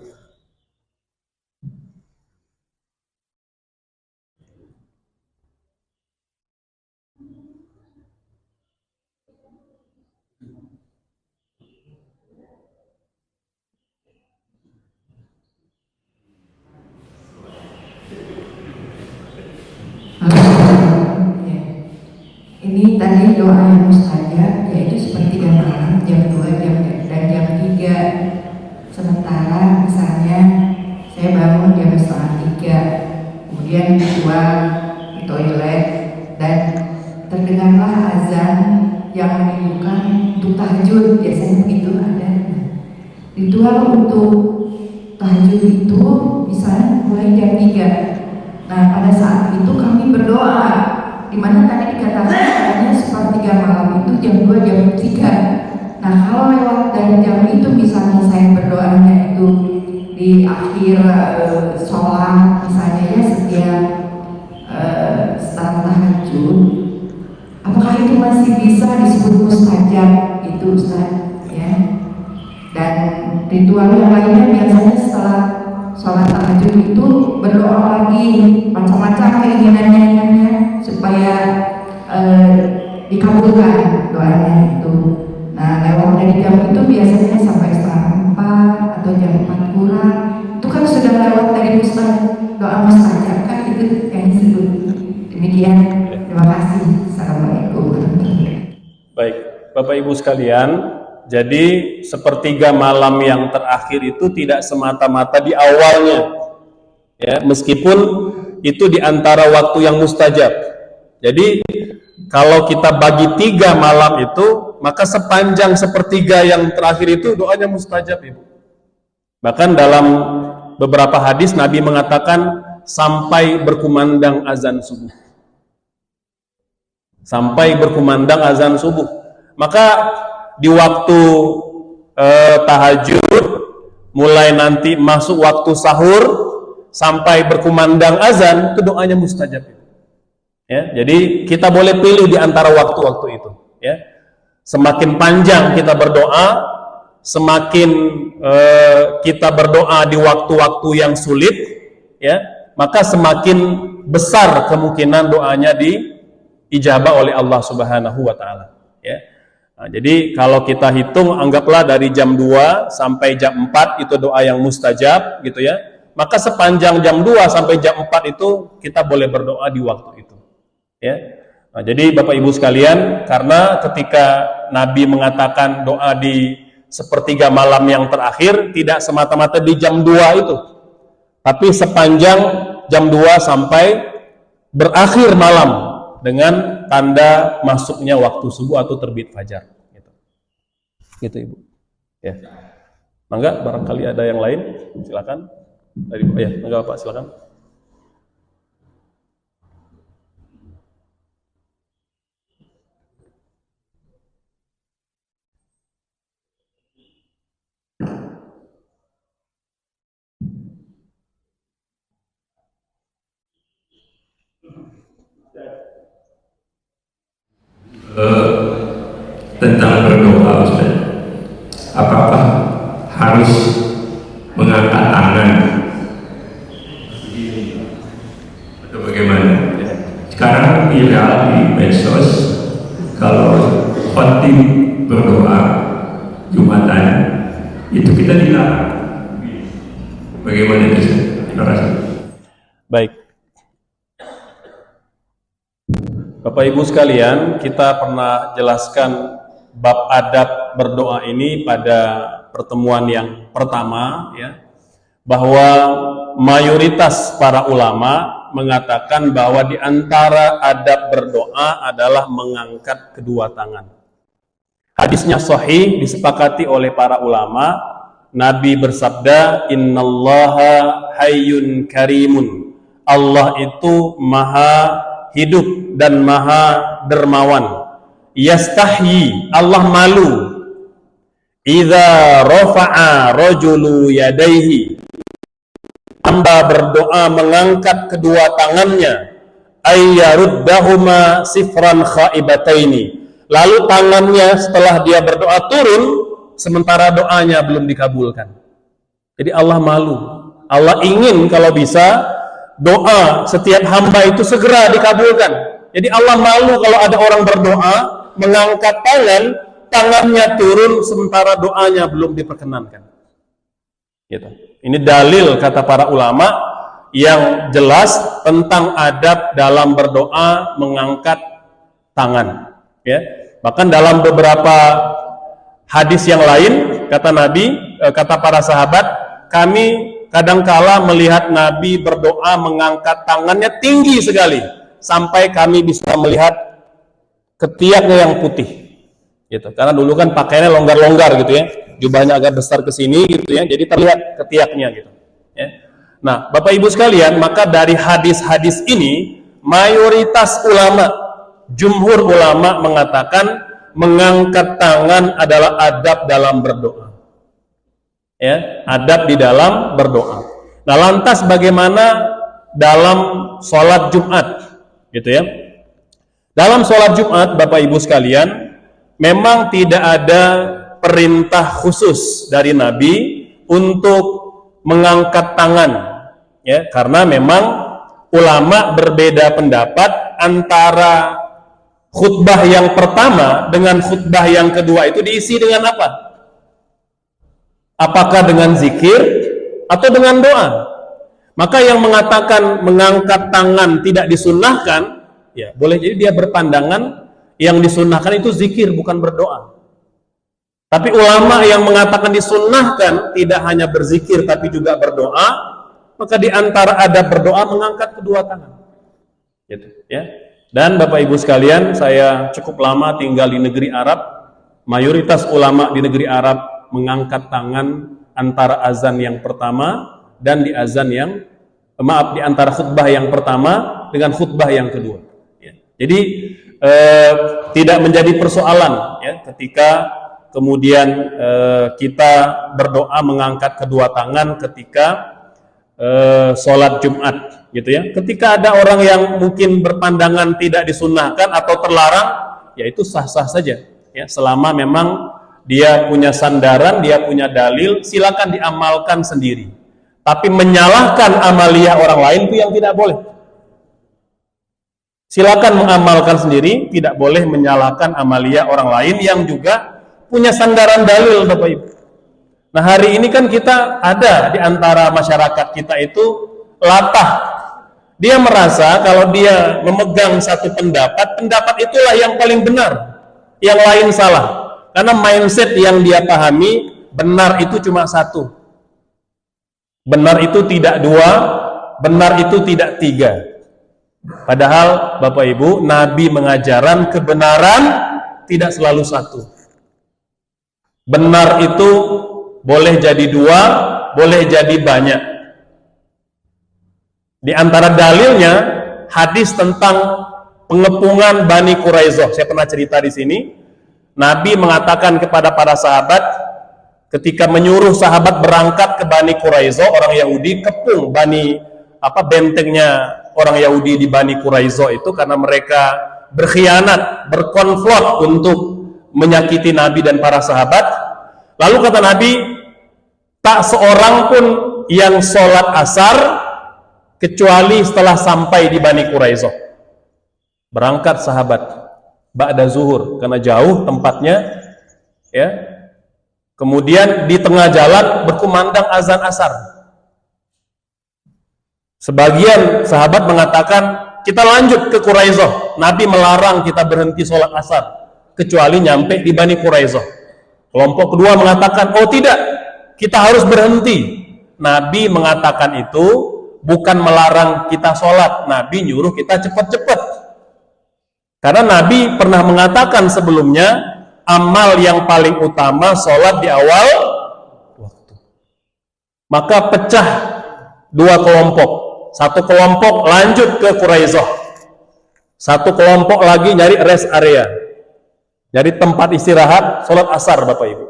Ini tadi doa yang mustajab, yaitu sepertiga malam, jam 2, dan jam 3. Sementara misalnya saya bangun jam 2:30, kemudian keluar di toilet dan terdengarlah azan yang menunjukkan untuk tahajud, biasanya begitu ada. Ritual untuk tahajud itu misalnya mulai jam 3. Nah, pada saat itu kami berdoa, di mana tadi dikatakan hanya sepertiga malam itu jam 2, jam 3. Nah, kalau lewat dari jam itu, misalnya saya berdoanya itu di akhir sholat, misalnya ya setiap setelah tahajud, apakah itu masih bisa disebut mustajab itu Ustaz? Ya. Dan ritual yang lainnya biasanya setelah sholat tahajud itu berdoa lagi, macam-macam keinginannya supaya dikabulkan doanya itu. Nah, lewat dari jam itu biasanya sampai setengah 4 atau jam 4 kurang, itu kan sudah lewat dari doa mustajab, kan itu yang disebut. Demikian, terima kasih. Assalamualaikum warahmatullahi wabarakatuh. Baik, Bapak Ibu sekalian, jadi sepertiga malam yang terakhir itu tidak semata-mata di awalnya, ya, meskipun itu di antara waktu yang mustajab. Jadi kalau kita bagi 3 malam itu, maka sepanjang sepertiga yang terakhir itu doanya mustajab, Ibu. Bahkan dalam beberapa hadis Nabi mengatakan sampai berkumandang azan subuh. Sampai berkumandang azan subuh. Maka di waktu tahajud, mulai nanti masuk waktu sahur sampai berkumandang azan, itu doanya mustajab. Ya, jadi kita boleh pilih di antara waktu-waktu itu. Ya, semakin panjang kita berdoa, semakin kita berdoa di waktu-waktu yang sulit, ya, maka semakin besar kemungkinan doanya diijabah oleh Allah Subhanahu wa taala, ya. Nah, jadi kalau kita hitung, anggaplah dari jam 2 sampai jam 4 itu doa yang mustajab gitu ya. Maka sepanjang jam 2 sampai jam 4 itu kita boleh berdoa di waktu itu, ya. Nah, jadi Bapak Ibu sekalian, karena ketika Nabi mengatakan doa di sepertiga malam yang terakhir tidak semata-mata di jam 2 itu, tapi sepanjang jam 2 sampai berakhir malam dengan tanda masuknya waktu subuh atau terbit fajar, gitu Ibu, ya. Mangga barangkali ada yang lain, silakan. Ya, mangga Bapak, silakan. Tentang berdoa, Ustaz, apakah harus mengangkat tangan atau bagaimana? Sekarang viral di medsos kalau khotib berdoa Jumatan itu kita dilarang. Bagaimana itu, Ustaz? Terima kasih. Baik, Bapak Ibu sekalian, kita pernah jelaskan bab adab berdoa ini pada pertemuan yang pertama, ya, bahwa mayoritas para ulama mengatakan bahwa di antara adab berdoa adalah mengangkat kedua tangan. Hadisnya sahih, disepakati oleh para ulama. Nabi bersabda, "Innallaha hayyun karimun." Allah itu maha hidup dan maha dermawan. Yastahyi, Allah malu. Idza rafa'a rajulu yadaihi, hamba berdoa mengangkat kedua tangannya, ayyaruddahuma sifran khaibataini, lalu tangannya setelah dia berdoa turun sementara doanya belum dikabulkan. Jadi Allah malu. Allah ingin kalau bisa doa setiap hamba itu segera dikabulkan. Jadi Allah malu kalau ada orang berdoa mengangkat tangannya turun sementara doanya belum diperkenankan. Gitu. Ini dalil kata para ulama yang jelas tentang adab dalam berdoa mengangkat tangan. Ya. Bahkan dalam beberapa hadis yang lain kata Nabi, kata para sahabat, kami kadangkala melihat Nabi berdoa mengangkat tangannya tinggi sekali sampai kami bisa melihat ketiaknya yang putih, gitu. Karena dulu kan pakaiannya longgar-longgar gitu ya, jubahnya agak besar ke sini gitu ya, jadi terlihat ketiaknya gitu. Ya. Nah, Bapak Ibu sekalian, maka dari hadis-hadis ini mayoritas ulama, jumhur ulama mengatakan mengangkat tangan adalah adab dalam berdoa. Ya, adab di dalam berdoa. Nah, lantas bagaimana dalam sholat Jumat, gitu ya? Dalam sholat Jumat, Bapak Ibu sekalian, memang tidak ada perintah khusus dari Nabi untuk mengangkat tangan, ya, karena memang ulama berbeda pendapat antara khutbah yang pertama dengan khutbah yang kedua itu diisi dengan apa? Apakah dengan zikir atau dengan doa? Maka yang mengatakan mengangkat tangan tidak disunnahkan, ya boleh jadi dia berpandangan yang disunnahkan itu zikir, bukan berdoa. Tapi ulama yang mengatakan disunnahkan tidak hanya berzikir tapi juga berdoa, maka di antara adab berdoa mengangkat kedua tangan. Gitu, ya. Dan Bapak Ibu sekalian, saya cukup lama tinggal di negeri Arab. Mayoritas ulama di negeri Arab mengangkat tangan antara azan yang pertama dan di azan yang di antara khutbah yang pertama dengan khutbah yang kedua. Ya. Jadi tidak menjadi persoalan ya ketika kemudian kita berdoa mengangkat kedua tangan ketika sholat Jumat, gitu ya. Ketika ada orang yang mungkin berpandangan tidak disunnahkan atau terlarang, ya itu sah-sah saja, ya. Selama memang dia punya sandaran, dia punya dalil, silakan diamalkan sendiri. Tapi menyalahkan amalia orang lain itu yang tidak boleh. Silakan mengamalkan sendiri, tidak boleh menyalahkan amalia orang lain yang juga punya sandaran dalil, Bapak Ibu. Nah, hari ini kan kita ada di antara masyarakat kita itu latah. Dia merasa kalau dia memegang satu pendapat itulah yang paling benar, yang lain salah. Karena mindset yang dia pahami, benar itu cuma satu. Benar itu tidak dua, benar itu tidak tiga. Padahal Bapak Ibu, Nabi mengajaran kebenaran tidak selalu satu. Benar itu boleh jadi dua, boleh jadi banyak. Di antara dalilnya hadis tentang pengepungan Bani Quraizoh. Saya pernah cerita di sini. Nabi mengatakan kepada para sahabat ketika menyuruh sahabat berangkat ke Bani Quraizoh, orang Yahudi, kepung bentengnya orang Yahudi di Bani Quraizoh itu karena mereka berkhianat, berkonflot untuk menyakiti Nabi dan para sahabat. Lalu kata Nabi, tak seorang pun yang sholat asar kecuali setelah sampai di Bani Quraizoh. Berangkat sahabat ba'da zuhur karena jauh tempatnya, ya. Kemudian di tengah jalan berkumandang azan asar. Sebagian sahabat mengatakan, kita lanjut ke Quraizoh. Nabi melarang kita berhenti sholat asar kecuali nyampe di Bani Quraizoh. Kelompok kedua mengatakan, oh tidak, kita harus berhenti. Nabi mengatakan itu bukan melarang kita sholat, Nabi nyuruh kita cepat-cepat. Karena Nabi pernah mengatakan sebelumnya, amal yang paling utama sholat di awal waktu. Maka pecah dua kelompok. Satu kelompok lanjut ke Quraizoh, satu kelompok lagi nyari rest area, jadi tempat istirahat, sholat asar, Bapak Ibu.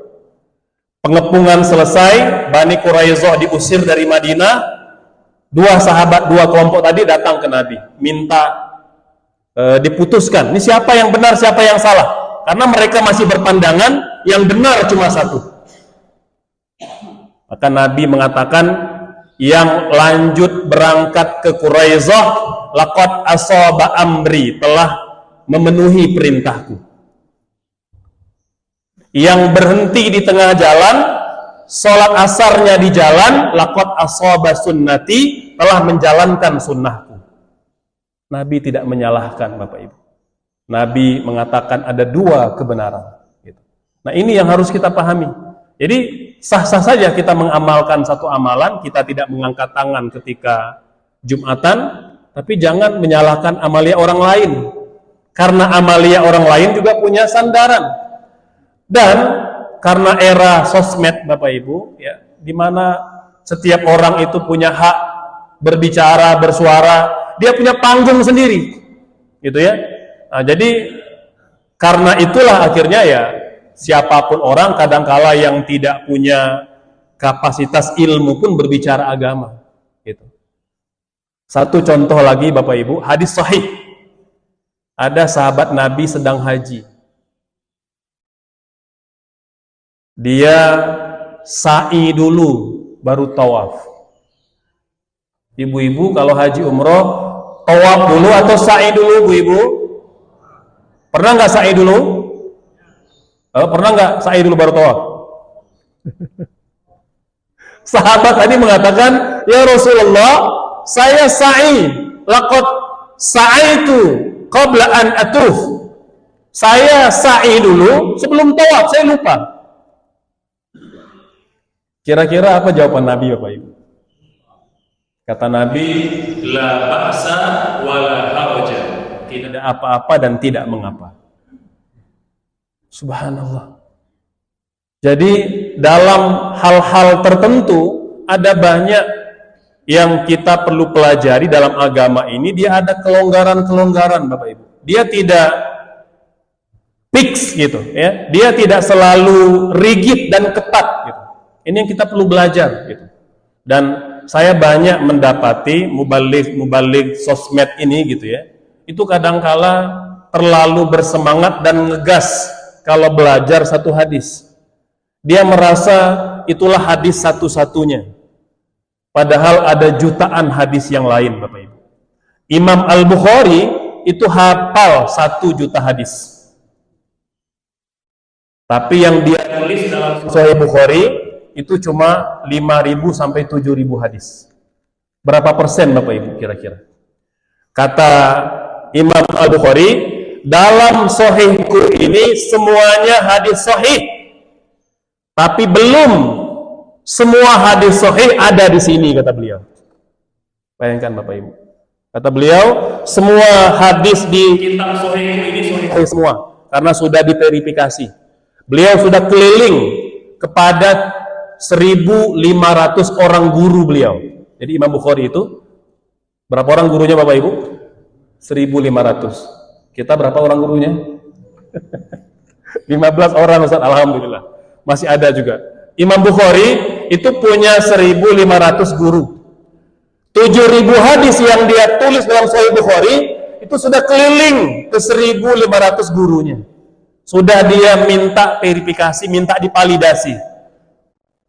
Pengepungan selesai, Bani Quraizoh diusir dari Madinah. Dua kelompok tadi datang ke Nabi, minta diputuskan. Ini siapa yang benar, siapa yang salah? Karena mereka masih berpandangan yang benar cuma satu. Maka Nabi mengatakan, yang lanjut berangkat ke Quraizoh, laqad asaba amri, telah memenuhi perintahku. Yang berhenti di tengah jalan, sholat asarnya di jalan, laqad asaba sunnati, telah menjalankan sunnahku. Nabi tidak menyalahkan, Bapak Ibu. Nabi mengatakan ada dua kebenaran. Nah, ini yang harus kita pahami. Jadi sah-sah saja kita mengamalkan satu amalan, kita tidak mengangkat tangan ketika Jumatan, tapi jangan menyalahkan amalia orang lain. Karena amalia orang lain juga punya sandaran. Dan karena era sosmed, Bapak Ibu, ya, di mana setiap orang itu punya hak berbicara, bersuara, dia punya panggung sendiri, gitu ya. Nah, jadi karena itulah akhirnya ya siapapun orang kadangkala yang tidak punya kapasitas ilmu pun berbicara agama, gitu. Satu contoh lagi, Bapak Ibu, hadis sahih. Ada sahabat Nabi sedang haji. Dia sa'i dulu baru tawaf. Ibu-ibu kalau haji umroh tawaf dulu atau sa'i dulu, ibu-ibu? Pernah nggak sa'i dulu? Pernah nggak sa'i dulu baru tawaf? Sahabat tadi mengatakan, ya Rasulullah, saya sa'i, laqad sa'aitu qabla an atuf. Saya sa'i dulu sebelum tawaf, saya lupa. Kira-kira apa jawaban Nabi, Bapak Ibu? Kata Nabi, la ba'sa wa la haraja. Tidak ada apa-apa dan tidak mengapa. Subhanallah. Jadi dalam hal-hal tertentu ada banyak yang kita perlu pelajari dalam agama ini. Dia ada kelonggaran-kelonggaran, Bapak Ibu. Dia tidak fix gitu ya. Dia tidak selalu rigid dan ketat gitu. Ini yang kita perlu belajar gitu. Dan saya banyak mendapati mubaligh sosmed ini gitu ya. Itu kadangkala terlalu bersemangat dan ngegas kalau belajar satu hadis. Dia merasa itulah hadis satu-satunya. Padahal ada jutaan hadis yang lain, Bapak Ibu. Imam Al-Bukhari itu hafal 1 juta hadis. Tapi yang dia tulis dalam Sahih Bukhari itu cuma 5.000 sampai 7.000 hadis. Berapa persen, Bapak Ibu, kira-kira? Kata Imam Al-Bukhari, dalam Sahihku ini semuanya hadis sahih. Tapi belum semua hadis sahih ada di sini, kata beliau. Bayangkan Bapak Ibu. Kata beliau, semua hadis di kitab sahih ini sahih semua karena sudah diverifikasi. Beliau sudah keliling kepada 1.500 orang guru beliau. Jadi Imam Bukhari itu berapa orang gurunya, Bapak Ibu? 1.500. Kita berapa orang gurunya? 15 orang, Ustaz. Alhamdulillah. Masih ada juga. Imam Bukhari itu punya 1.500 guru. 7.000 hadis yang dia tulis dalam Sahih Bukhari itu sudah keliling ke 1.500 gurunya. Sudah dia minta verifikasi, minta dipalidasi.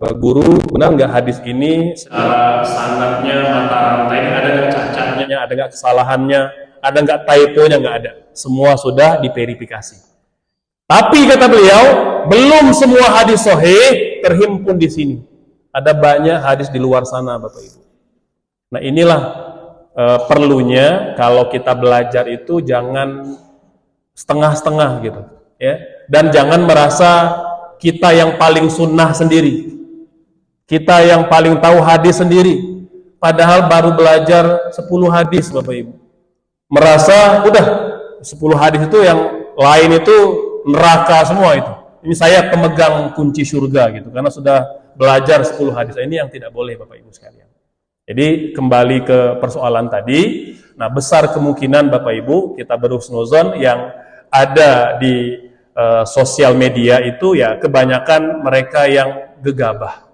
Guru, benar nggak hadis ini secara sanadnya, mata rantainya, ada nggak cacatnya, ada nggak kesalahannya, ada nggak typo-nya, nggak ada. Semua sudah diverifikasi. Tapi kata beliau, belum semua hadis sahih terhimpun di sini. Ada banyak hadis di luar sana, Bapak Ibu. Nah, inilah perlunya kalau kita belajar itu jangan setengah-setengah gitu, ya. Dan jangan merasa kita yang paling sunnah sendiri. Kita yang paling tahu hadis sendiri. Padahal baru belajar 10 hadis, Bapak Ibu. Merasa udah 10 hadis itu yang lain itu neraka semua itu. Ini saya pemegang kunci surga gitu karena sudah belajar 10 hadis. Ini yang tidak boleh, Bapak Ibu sekalian. Jadi kembali ke persoalan tadi. Nah, besar kemungkinan Bapak Ibu kita berhusnuzon yang ada di sosial media itu ya kebanyakan mereka yang gegabah.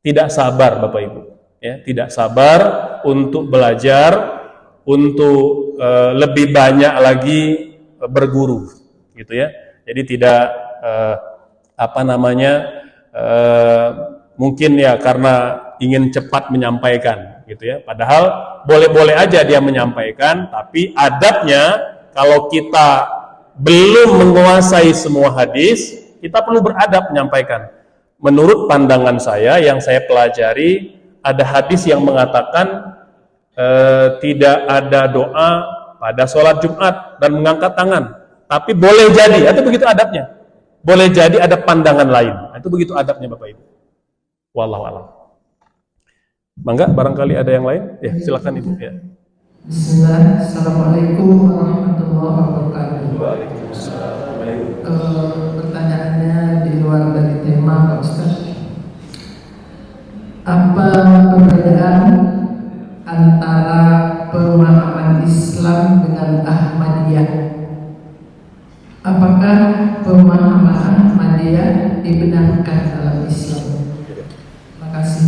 Tidak sabar, Bapak Ibu. Ya, tidak sabar untuk belajar, untuk lebih banyak lagi berguru gitu ya. Jadi tidak mungkin ya karena ingin cepat menyampaikan gitu ya. Padahal boleh-boleh aja dia menyampaikan, tapi adabnya kalau kita belum menguasai semua hadis, kita perlu beradab menyampaikan. Menurut pandangan saya yang saya pelajari, ada hadis yang mengatakan tidak ada doa pada sholat Jumat dan mengangkat tangan. Tapi boleh jadi, itu begitu adabnya. Boleh jadi ada pandangan lain. Itu begitu adabnya, Bapak Ibu. Wallahu a'lam. Mangga, barangkali ada yang lain? Ya, silakan Ibu. Ya. Bismillah, Assalamualaikum warahmatullahi wabarakatuh. Waalaikumsalam. Pertanyaannya di luar dari tema, Pak Ustaz. Apa perbedaan antara pemahaman Islam dengan Ahmadiyah? Apakah pemahaman Ahmadiyah dibenarkan dalam Islam? Terima kasih.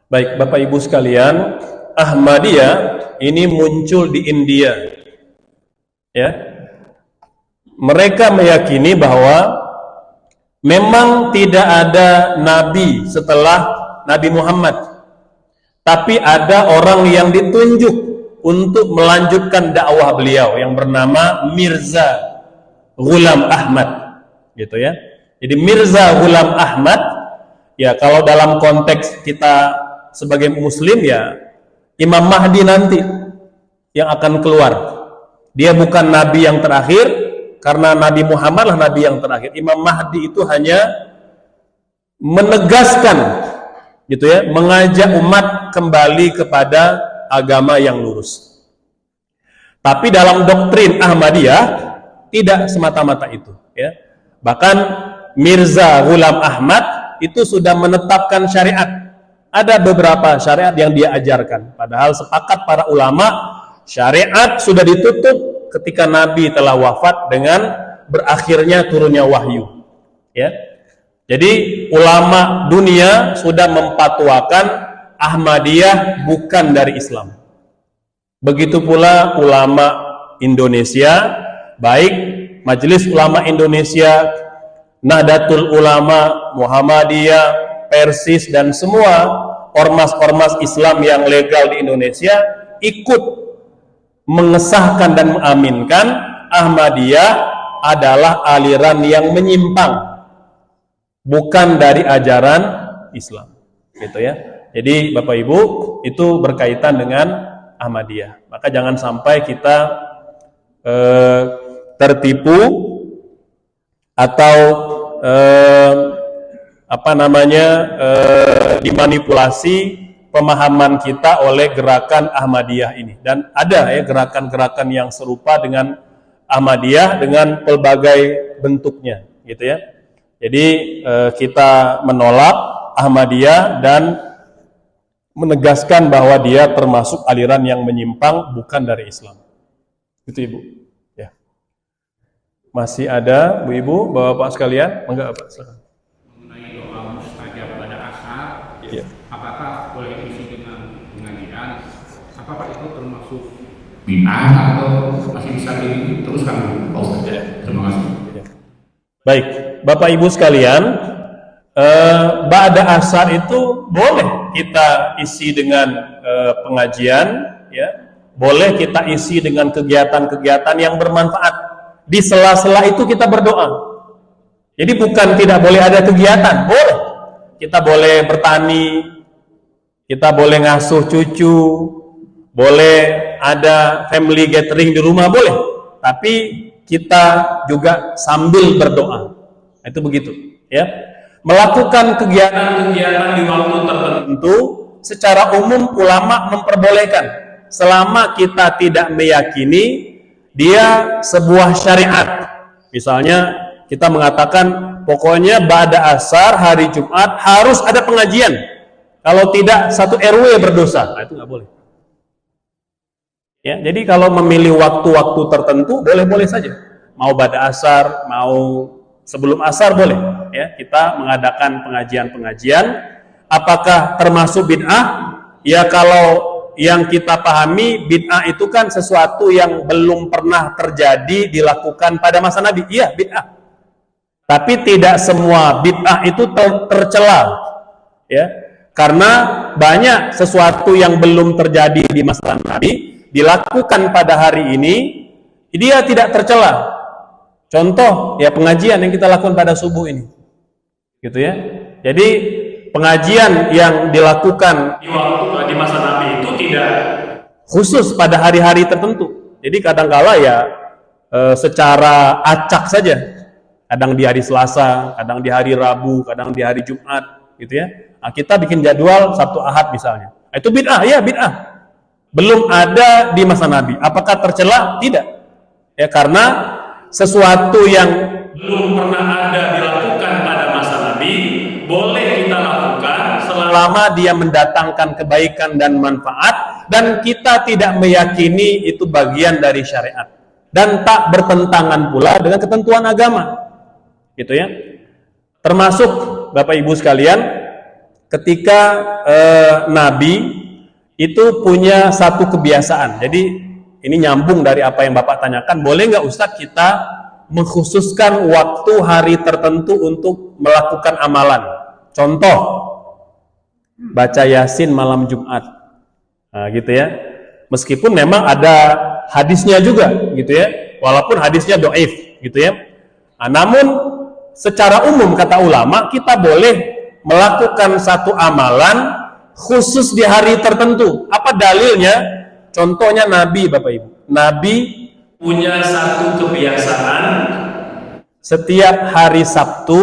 Baik, Bapak Ibu sekalian, Ahmadiyah ini muncul di India. Ya. Mereka meyakini bahwa memang tidak ada nabi setelah Nabi Muhammad. Tapi ada orang yang ditunjuk untuk melanjutkan dakwah beliau yang bernama Mirza Ghulam Ahmad, gitu ya. Jadi Mirza Ghulam Ahmad, ya kalau dalam konteks kita sebagai Muslim ya Imam Mahdi nanti yang akan keluar. Dia bukan nabi yang terakhir karena Nabi Muhammad lah Nabi yang terakhir. Imam Mahdi itu hanya menegaskan, gitu ya, mengajak umat kembali kepada agama yang lurus. Tapi dalam doktrin Ahmadiyah tidak semata-mata itu, ya. Bahkan Mirza Ghulam Ahmad itu sudah menetapkan syariat. Ada beberapa syariat yang dia ajarkan. Padahal sepakat para ulama, syariat sudah ditutup ketika Nabi telah wafat dengan berakhirnya turunnya wahyu. Ya. Jadi ulama dunia sudah memfatwakan Ahmadiyah bukan dari Islam. Begitu pula ulama Indonesia, baik Majelis Ulama Indonesia, Nahdlatul Ulama, Muhammadiyah, Persis, dan semua ormas-ormas Islam yang legal di Indonesia ikut mengesahkan dan mengaminkan Ahmadiyah adalah aliran yang menyimpang, bukan dari ajaran Islam, gitu ya. Jadi Bapak Ibu, itu berkaitan dengan Ahmadiyah. Maka jangan sampai kita tertipu atau dimanipulasi pemahaman kita oleh gerakan Ahmadiyah ini. Dan ada ya gerakan-gerakan yang serupa dengan Ahmadiyah dengan pelbagai bentuknya, gitu ya. Jadi kita menolak Ahmadiyah dan menegaskan bahwa dia termasuk aliran yang menyimpang, bukan dari Islam. Itu Ibu. Ya. Masih ada Bu Ibu, Bapak-bapak sekalian? Enggak, Pak, silakan. Mengenai doa mustajab pada asar, Ya. apakah boleh diisi dengan pengajian? Apakah itu termasuk bid'ah atau masih bisa diteruskan, Pak Ustaz? Ya. Terima kasih. Ya. Baik, Bapak Ibu sekalian, ba'da asar itu boleh kita isi dengan pengajian, ya. Boleh kita isi dengan kegiatan-kegiatan yang bermanfaat. Di sela-sela itu kita berdoa. Jadi bukan tidak boleh ada kegiatan, boleh. Kita boleh bertani, kita boleh ngasuh cucu, boleh ada family gathering di rumah, boleh. Tapi kita juga sambil berdoa. Itu begitu, ya. Melakukan kegiatan-kegiatan di waktu tertentu secara umum ulama memperbolehkan selama kita tidak meyakini dia sebuah syariat. Misalnya kita mengatakan pokoknya ba'da asar hari Jumat harus ada pengajian. Kalau tidak satu RW berdosa. Nah, itu nggak boleh. Ya, jadi kalau memilih waktu-waktu tertentu boleh-boleh saja. Mau ba'da asar, mau sebelum asar boleh, ya. Kita mengadakan pengajian-pengajian. Apakah termasuk bid'ah? Ya, kalau yang kita pahami bid'ah itu kan sesuatu yang belum pernah terjadi dilakukan pada masa Nabi. Iya, bid'ah. Tapi tidak semua bid'ah itu tercela, ya. Karena banyak sesuatu yang belum terjadi di masa Nabi dilakukan pada hari ini, dia tidak tercela. Contoh ya pengajian yang kita lakukan pada subuh ini, gitu ya. Jadi pengajian yang dilakukan di masa Nabi itu tidak khusus pada hari-hari tertentu. Jadi kadangkala ya secara acak saja. Kadang di hari Selasa, kadang di hari Rabu, kadang di hari Jumat, gitu ya. Nah, kita bikin jadwal Sabtu Ahad misalnya. Itu bid'ah, ya bid'ah. Belum ada di masa Nabi. Apakah tercela? Tidak. Ya karena sesuatu yang belum pernah ada dilakukan pada masa Nabi boleh kita lakukan selama dia mendatangkan kebaikan dan manfaat dan kita tidak meyakini itu bagian dari syariat dan tak bertentangan pula dengan ketentuan agama, gitu ya. Termasuk Bapak Ibu sekalian, ketika Nabi itu punya satu kebiasaan. Jadi ini nyambung dari apa yang Bapak tanyakan. Boleh nggak Ustadz kita mengkhususkan waktu hari tertentu untuk melakukan amalan? Contoh, baca Yasin malam Jumat. Nah, gitu ya. Meskipun memang ada hadisnya juga, gitu ya. Walaupun hadisnya dhaif, gitu ya. Nah, namun secara umum kata ulama kita boleh melakukan satu amalan khusus di hari tertentu. Apa dalilnya? Contohnya Nabi, Bapak Ibu. Nabi punya satu kebiasaan setiap hari Sabtu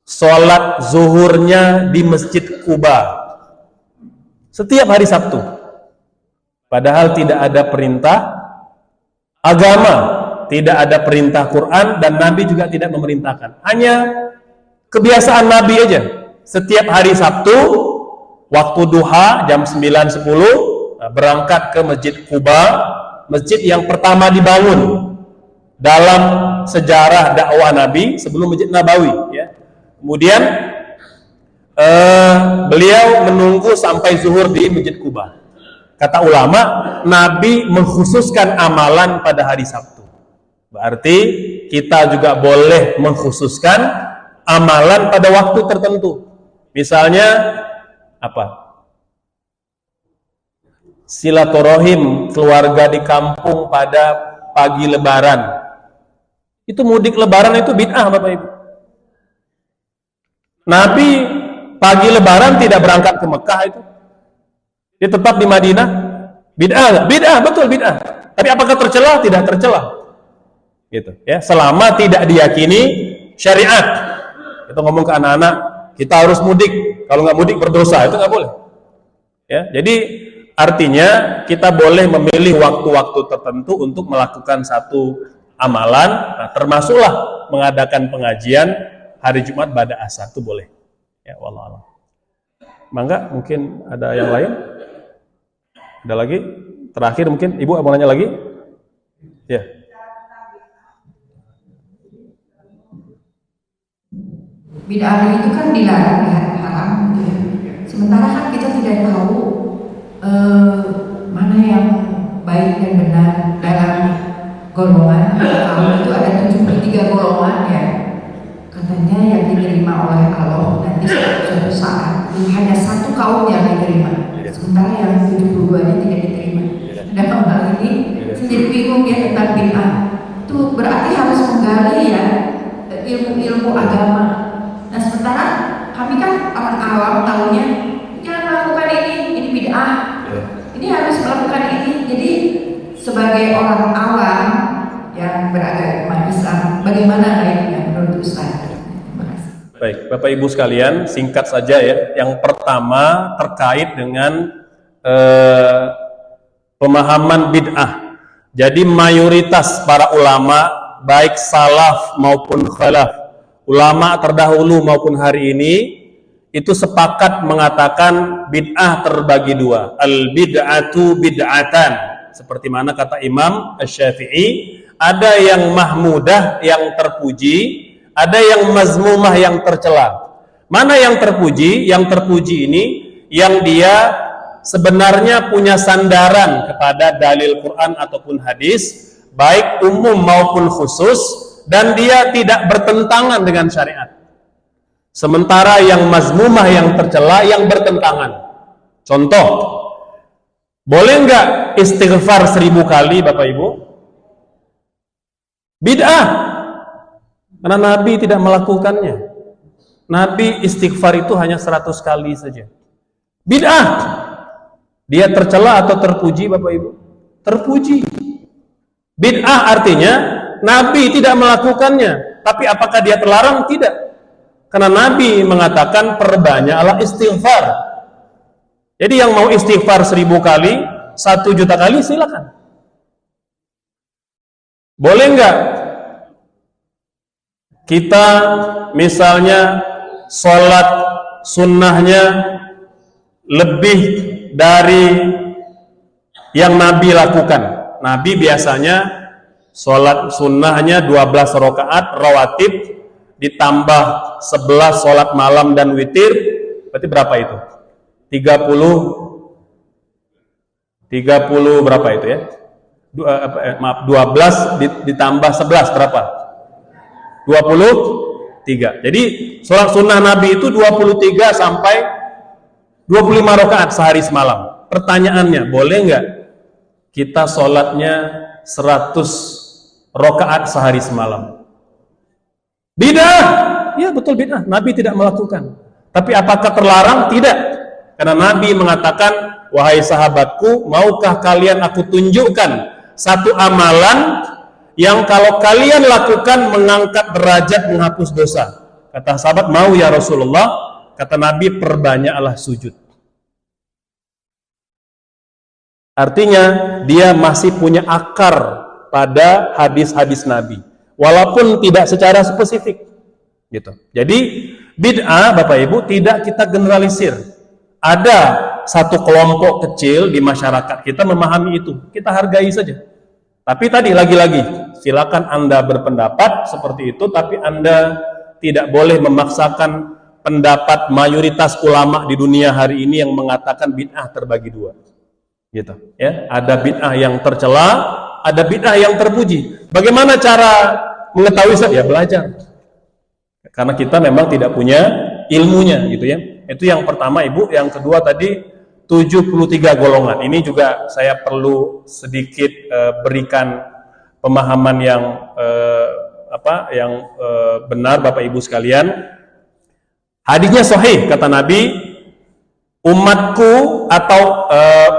sholat zuhurnya di Masjid Quba. Setiap hari Sabtu. Padahal tidak ada perintah agama, tidak ada perintah Quran, dan Nabi juga tidak memerintahkan. Hanya kebiasaan Nabi aja. Setiap hari Sabtu, waktu duha jam 9-10, berangkat ke Masjid Quba, masjid yang pertama dibangun dalam sejarah dakwah Nabi sebelum Masjid Nabawi. Ya. Kemudian beliau menunggu sampai zuhur di Masjid Quba. Kata ulama, Nabi mengkhususkan amalan pada hari Sabtu. Berarti kita juga boleh mengkhususkan amalan pada waktu tertentu. Misalnya apa? Silaturahim keluarga di kampung pada pagi Lebaran. Itu mudik Lebaran itu bid'ah, Bapak Ibu. Nabi pagi Lebaran tidak berangkat ke Mekah itu. Dia tetap di Madinah. Bid'ah, bid'ah, betul bid'ah. Tapi apakah tercela? Tidak tercela. Gitu, ya. Selama tidak diyakini syariat. Kita ngomong ke anak-anak, kita harus mudik. Kalau nggak mudik berdosa, itu nggak boleh. Ya, jadi artinya kita boleh memilih waktu-waktu tertentu untuk melakukan satu amalan. Nah, termasuklah mengadakan pengajian hari Jumat ba'da asar, itu boleh. Ya, wallah. Mangga, mungkin ada yang lain? Ada lagi? Terakhir mungkin Ibu mau nanya lagi? Ya. Bid'ah itu kan dilarang, haram gitu ya. Sementara kan kita tidak tahu mana yang baik dan benar dalam golongan. Kalau itu ada 73 golongan ya. Katanya yang diterima oleh Allah nanti suatu saat hanya satu kaum yang diterima. Sementara yang 72 ini tidak diterima. Dalam hal ini saya jadi bingung ya tentang bid'ah. Itu berarti harus menggali ya ilmu-ilmu agama. Nah sementara kami kan orang awam tahunya jangan melakukan ini bid'ah. Ini harus melakukan ini. Jadi sebagai orang awam yang beragama Islam, bagaimana baiknya menurut Ustaz? Terima kasih. Baik, Bapak Ibu sekalian, singkat saja ya. Yang pertama terkait dengan pemahaman bid'ah. Jadi mayoritas para ulama, baik salaf maupun khalaf, ulama terdahulu maupun hari ini, itu sepakat mengatakan bid'ah terbagi dua. Al-bid'atu bid'atan. Seperti mana kata Imam Asy-Syafi'i, ada yang mahmudah, yang terpuji, ada yang mazmumah, yang tercela. Mana yang terpuji? Yang terpuji ini yang dia sebenarnya punya sandaran kepada dalil Quran ataupun hadis, baik umum maupun khusus, dan dia tidak bertentangan dengan syariat. Sementara yang mazmumah, yang tercela, yang bertentangan. Contoh, boleh nggak istighfar 1000 kali, Bapak Ibu? Bid'ah, karena Nabi tidak melakukannya. Nabi istighfar itu hanya 100 kali saja. Bid'ah. Dia tercela atau terpuji, Bapak Ibu? Terpuji. Bid'ah artinya Nabi tidak melakukannya. Tapi apakah dia terlarang? Tidak. Karena Nabi mengatakan perbanyaklah istighfar. Jadi yang mau istighfar 1000 kali, 1 juta kali, silakan. Boleh enggak kita misalnya sholat sunnahnya lebih dari yang Nabi lakukan? Nabi biasanya sholat sunnahnya 12 rakaat rawatib ditambah 11 sholat malam dan witir, berarti berapa itu? 30 berapa itu ya? 12 ditambah 11 berapa? 23. Jadi sholat sunnah Nabi itu 23 sampai 25 rakaat sehari semalam. Pertanyaannya, boleh nggak kita sholatnya 100 rakaat sehari semalam? Bid'ah. Ya betul bid'ah. Nabi tidak melakukan. Tapi apakah terlarang? Tidak. Karena Nabi mengatakan, wahai sahabatku, maukah kalian aku tunjukkan satu amalan yang kalau kalian lakukan mengangkat derajat, menghapus dosa. Kata sahabat, mau ya Rasulullah. Kata Nabi, perbanyaklah sujud. Artinya dia masih punya akar pada hadis-hadis Nabi, walaupun tidak secara spesifik gitu. Jadi bid'ah Bapak Ibu tidak kita generalisir. Ada satu kelompok kecil di masyarakat kita memahami itu, kita hargai saja. Tapi tadi lagi-lagi silakan Anda berpendapat seperti itu, tapi Anda tidak boleh memaksakan pendapat mayoritas ulama di dunia hari ini yang mengatakan bid'ah terbagi dua. Gitu ya, ada bid'ah yang tercela, ada bid'ah yang terpuji. Bagaimana cara mengetahui? Ya belajar, karena kita memang tidak punya ilmunya gitu ya. Itu yang pertama Ibu. Yang kedua tadi 73 golongan. Ini juga saya perlu sedikit berikan pemahaman yang benar Bapak Ibu sekalian. Hadisnya sahih, kata Nabi, umatku atau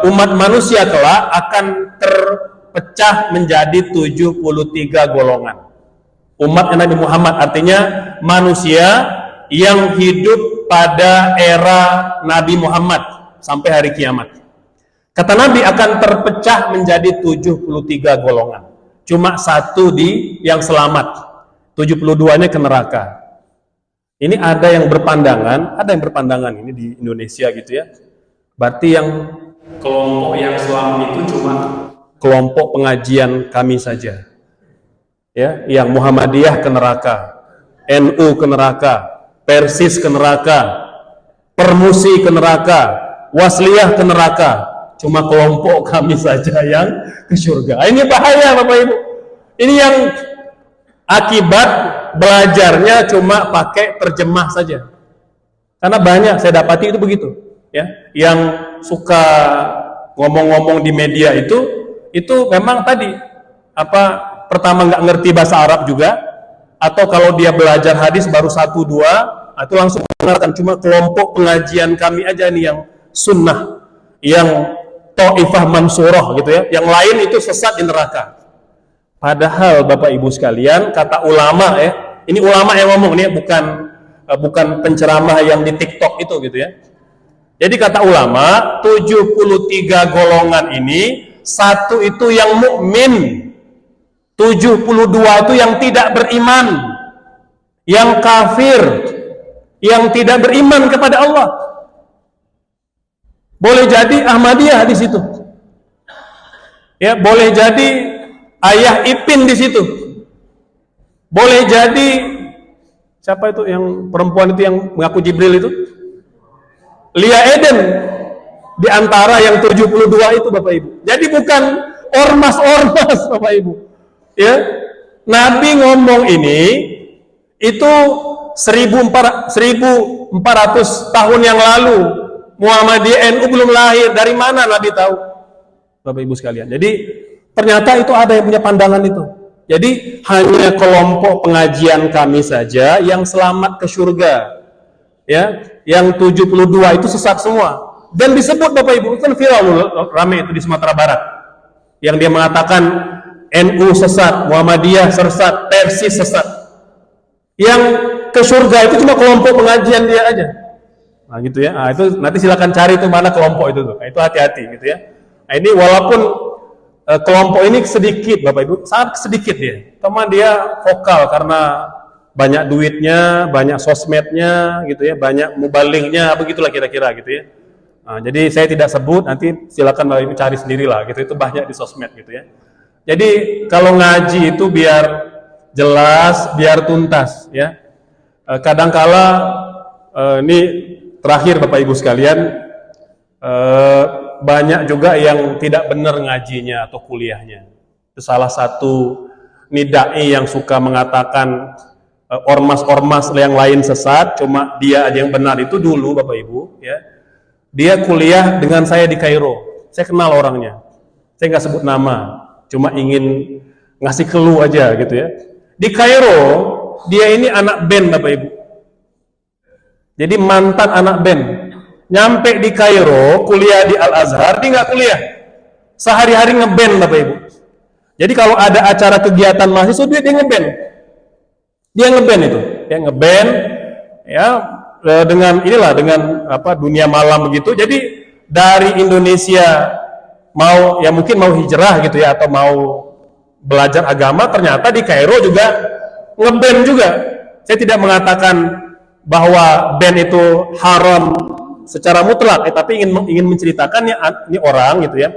umat manusia kelak akan terpecah menjadi 73 golongan. Umatnya Nabi Muhammad, artinya manusia yang hidup pada era Nabi Muhammad sampai hari kiamat. Kata Nabi akan terpecah menjadi 73 golongan. Cuma satu yang selamat, 72-nya ke neraka. Ini ada yang berpandangan ini di Indonesia gitu ya. Berarti yang kelompok yang selamat itu cuma kelompok pengajian kami saja. Ya, yang Muhammadiyah ke neraka, NU ke neraka, Persis ke neraka, Permusi ke neraka, Wasliyah ke neraka. Cuma kelompok kami saja yang ke surga. Ini bahaya Bapak Ibu. Ini yang akibat belajarnya cuma pakai terjemah saja. Karena banyak saya dapati itu begitu, ya. Yang suka ngomong-ngomong di media itu memang tadi pertama nggak ngerti bahasa Arab juga, atau kalau dia belajar hadis baru 1-2 atau langsung mendengarkan. Cuma kelompok pengajian kami aja nih yang sunnah, yang Taifah Mansurah gitu ya. Yang lain itu sesat di neraka. Padahal Bapak Ibu sekalian, kata ulama ya, ini ulama yang ngomong nih, bukan penceramah yang di TikTok itu gitu ya. Jadi kata ulama, 73 golongan ini, satu itu yang mukmin, 72 itu yang tidak beriman, yang kafir, yang tidak beriman kepada Allah. Boleh jadi Ahmadiyah di situ. Ya, boleh jadi Ayah Ipin di situ. Boleh jadi siapa itu yang perempuan itu yang mengaku Jibril itu? Lia Eden di antara yang 72 itu Bapak Ibu. Jadi bukan ormas-ormas Bapak Ibu. Ya. Nabi ngomong ini itu 1400 tahun yang lalu. Muhammadiyah NU belum lahir. Dari mana Nabi tahu? Bapak Ibu sekalian. Jadi ternyata itu ada yang punya pandangan itu. Jadi hanya kelompok pengajian kami saja yang selamat ke surga. Ya, yang 72 itu sesat semua. Dan disebut Bapak Ibu, kan viral rame itu di Sumatera Barat. Yang dia mengatakan NU sesat, Muhammadiyah sesat, Persis sesat. Yang ke surga itu cuma kelompok pengajian dia aja. Nah gitu ya. Nah, itu nanti silakan cari itu mana kelompok itu tuh. Nah, itu hati-hati gitu ya. Nah, ini walaupun kelompok ini sedikit Bapak Ibu, sangat sedikit dia. Teman dia vokal karena banyak duitnya, banyak sosmednya gitu ya, banyak mubalingnya, begitulah kira-kira gitu ya. Nah, jadi saya tidak sebut, nanti silakan Bapak Ibu cari sendirilah gitu. Itu banyak di sosmed gitu ya. Jadi kalau ngaji itu biar jelas, biar tuntas ya. Kadangkala ini terakhir Bapak Ibu sekalian, banyak juga yang tidak benar ngajinya atau kuliahnya. Itu salah satu nidai yang suka mengatakan ormas-ormas yang lain sesat, cuma dia aja yang benar. Itu dulu Bapak Ibu ya. Dia kuliah dengan saya di Kairo. Saya kenal orangnya. Saya nggak sebut nama, cuma ingin ngasih clue aja gitu ya. Di Kairo, dia ini anak band Bapak Ibu. Jadi mantan anak band. Nyampe di Kairo, kuliah di Al-Azhar, dia nggak kuliah. Sehari-hari ngeband Bapak Ibu. Jadi kalau ada acara kegiatan mahasiswa dia ngeband. Dia ngeband itu, ya ngeband ya dengan dunia malam begitu. Jadi dari Indonesia mungkin mau hijrah gitu ya, atau mau belajar agama, ternyata di Kairo juga ngeband juga. Saya tidak mengatakan bahwa band itu haram secara mutlak, tapi ingin menceritakan ini orang gitu ya,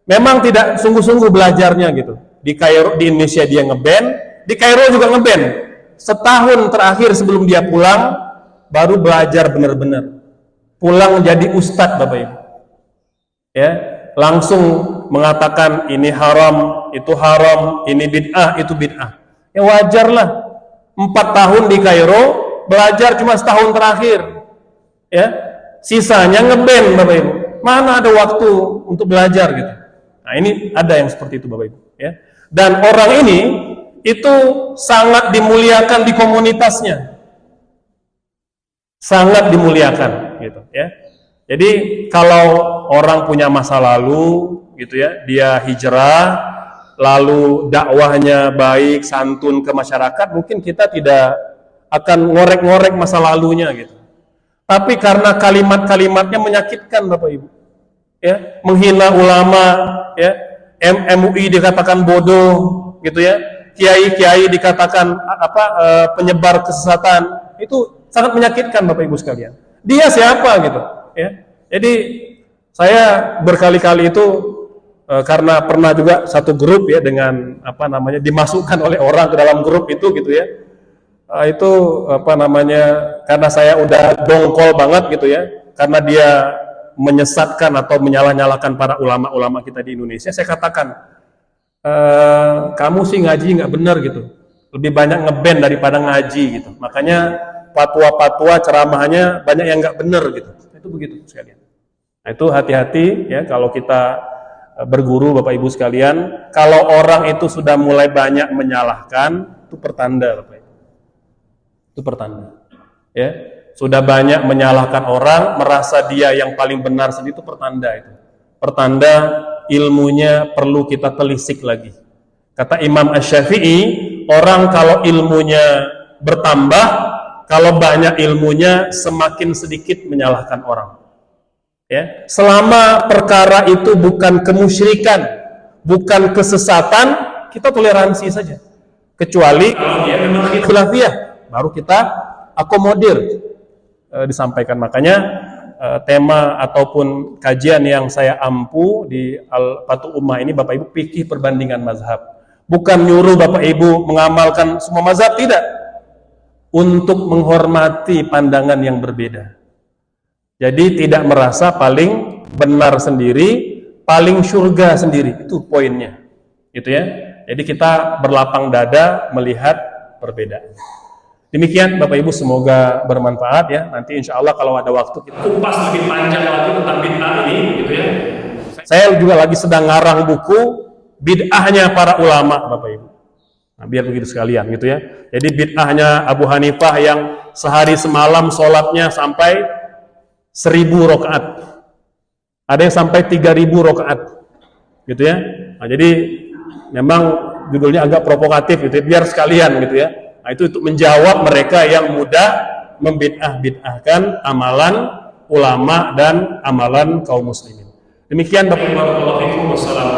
memang tidak sungguh-sungguh belajarnya gitu. Di Kairo, di Indonesia dia ngeband, di Kairo juga ngeband. Setahun terakhir sebelum dia pulang baru belajar benar-benar. Pulang jadi ustadz Bapak Ibu. Ya, langsung mengatakan ini haram, itu haram, ini bid'ah, itu bid'ah. Ya wajarlah. 4 tahun di Kairo, belajar cuma setahun terakhir. Ya, sisanya ngeband Bapak Ibu. Mana ada waktu untuk belajar gitu. Nah, ini ada yang seperti itu Bapak Ibu, ya. Dan orang ini itu sangat dimuliakan di komunitasnya. Sangat dimuliakan gitu, ya. Jadi kalau orang punya masa lalu gitu ya, dia hijrah, lalu dakwahnya baik, santun ke masyarakat, mungkin kita tidak akan ngorek-ngorek masa lalunya gitu. Tapi karena kalimat-kalimatnya menyakitkan Bapak Ibu, ya, menghina ulama, ya, MUI dikatakan bodoh, gitu ya, kiai-kiai dikatakan penyebar kesesatan, itu sangat menyakitkan Bapak Ibu sekalian. Dia siapa gitu, ya? Jadi saya berkali-kali itu karena pernah juga satu grup ya dengan dimasukkan oleh orang ke dalam grup itu gitu ya. Karena saya udah dongkol banget gitu ya, karena dia menyesatkan atau menyalah-nyalakan para ulama-ulama kita di Indonesia, saya katakan kamu sih ngaji nggak benar gitu, lebih banyak ngeband daripada ngaji gitu, makanya fatwa-fatwa ceramahnya banyak yang nggak benar gitu. Itu begitu sekalian. Nah, itu hati-hati ya kalau kita berguru Bapak Ibu sekalian, kalau orang itu sudah mulai banyak menyalahkan, itu pertanda Bapak Ibu. Itu pertanda. Ya, sudah banyak menyalahkan orang, merasa dia yang paling benar sendiri, itu pertanda itu. Pertanda ilmunya perlu kita telisik lagi. Kata Imam Asy-Syafi'i, orang kalau ilmunya bertambah, kalau banyak ilmunya semakin sedikit menyalahkan orang. Ya, selama perkara itu bukan kemusyrikan, bukan kesesatan, kita toleransi saja. Kecuali kalau dia memang khilafiyah, baru kita akomodir disampaikan. Makanya tema ataupun kajian yang saya ampu di Al-Fatu Ummah ini Bapak Ibu, fikih perbandingan mazhab. Bukan nyuruh Bapak Ibu mengamalkan semua mazhab, tidak. Untuk menghormati pandangan yang berbeda. Jadi tidak merasa paling benar sendiri, paling surga sendiri. Itu poinnya. Gitu ya. Jadi kita berlapang dada melihat perbedaan. Demikian Bapak Ibu, semoga bermanfaat ya. Nanti insya Allah kalau ada waktu kita kupas lebih panjang lagi tentang bid'ah ini gitu ya. Saya juga lagi sedang ngarang buku bid'ahnya para ulama Bapak Ibu. Nah, biar begitu sekalian gitu ya. Jadi bid'ahnya Abu Hanifah yang sehari semalam sholatnya sampai 1000 rakaat. Ada yang sampai 3000 rakaat. Gitu ya. Nah, jadi memang judulnya agak provokatif gitu ya, biar sekalian gitu ya. Nah, itu untuk menjawab mereka yang mudah membid'ah-bid'ahkan amalan ulama dan amalan kaum muslimin. Demikian Bapak Ibu. Wassalamualaikum warahmatullahi wabarakatuh.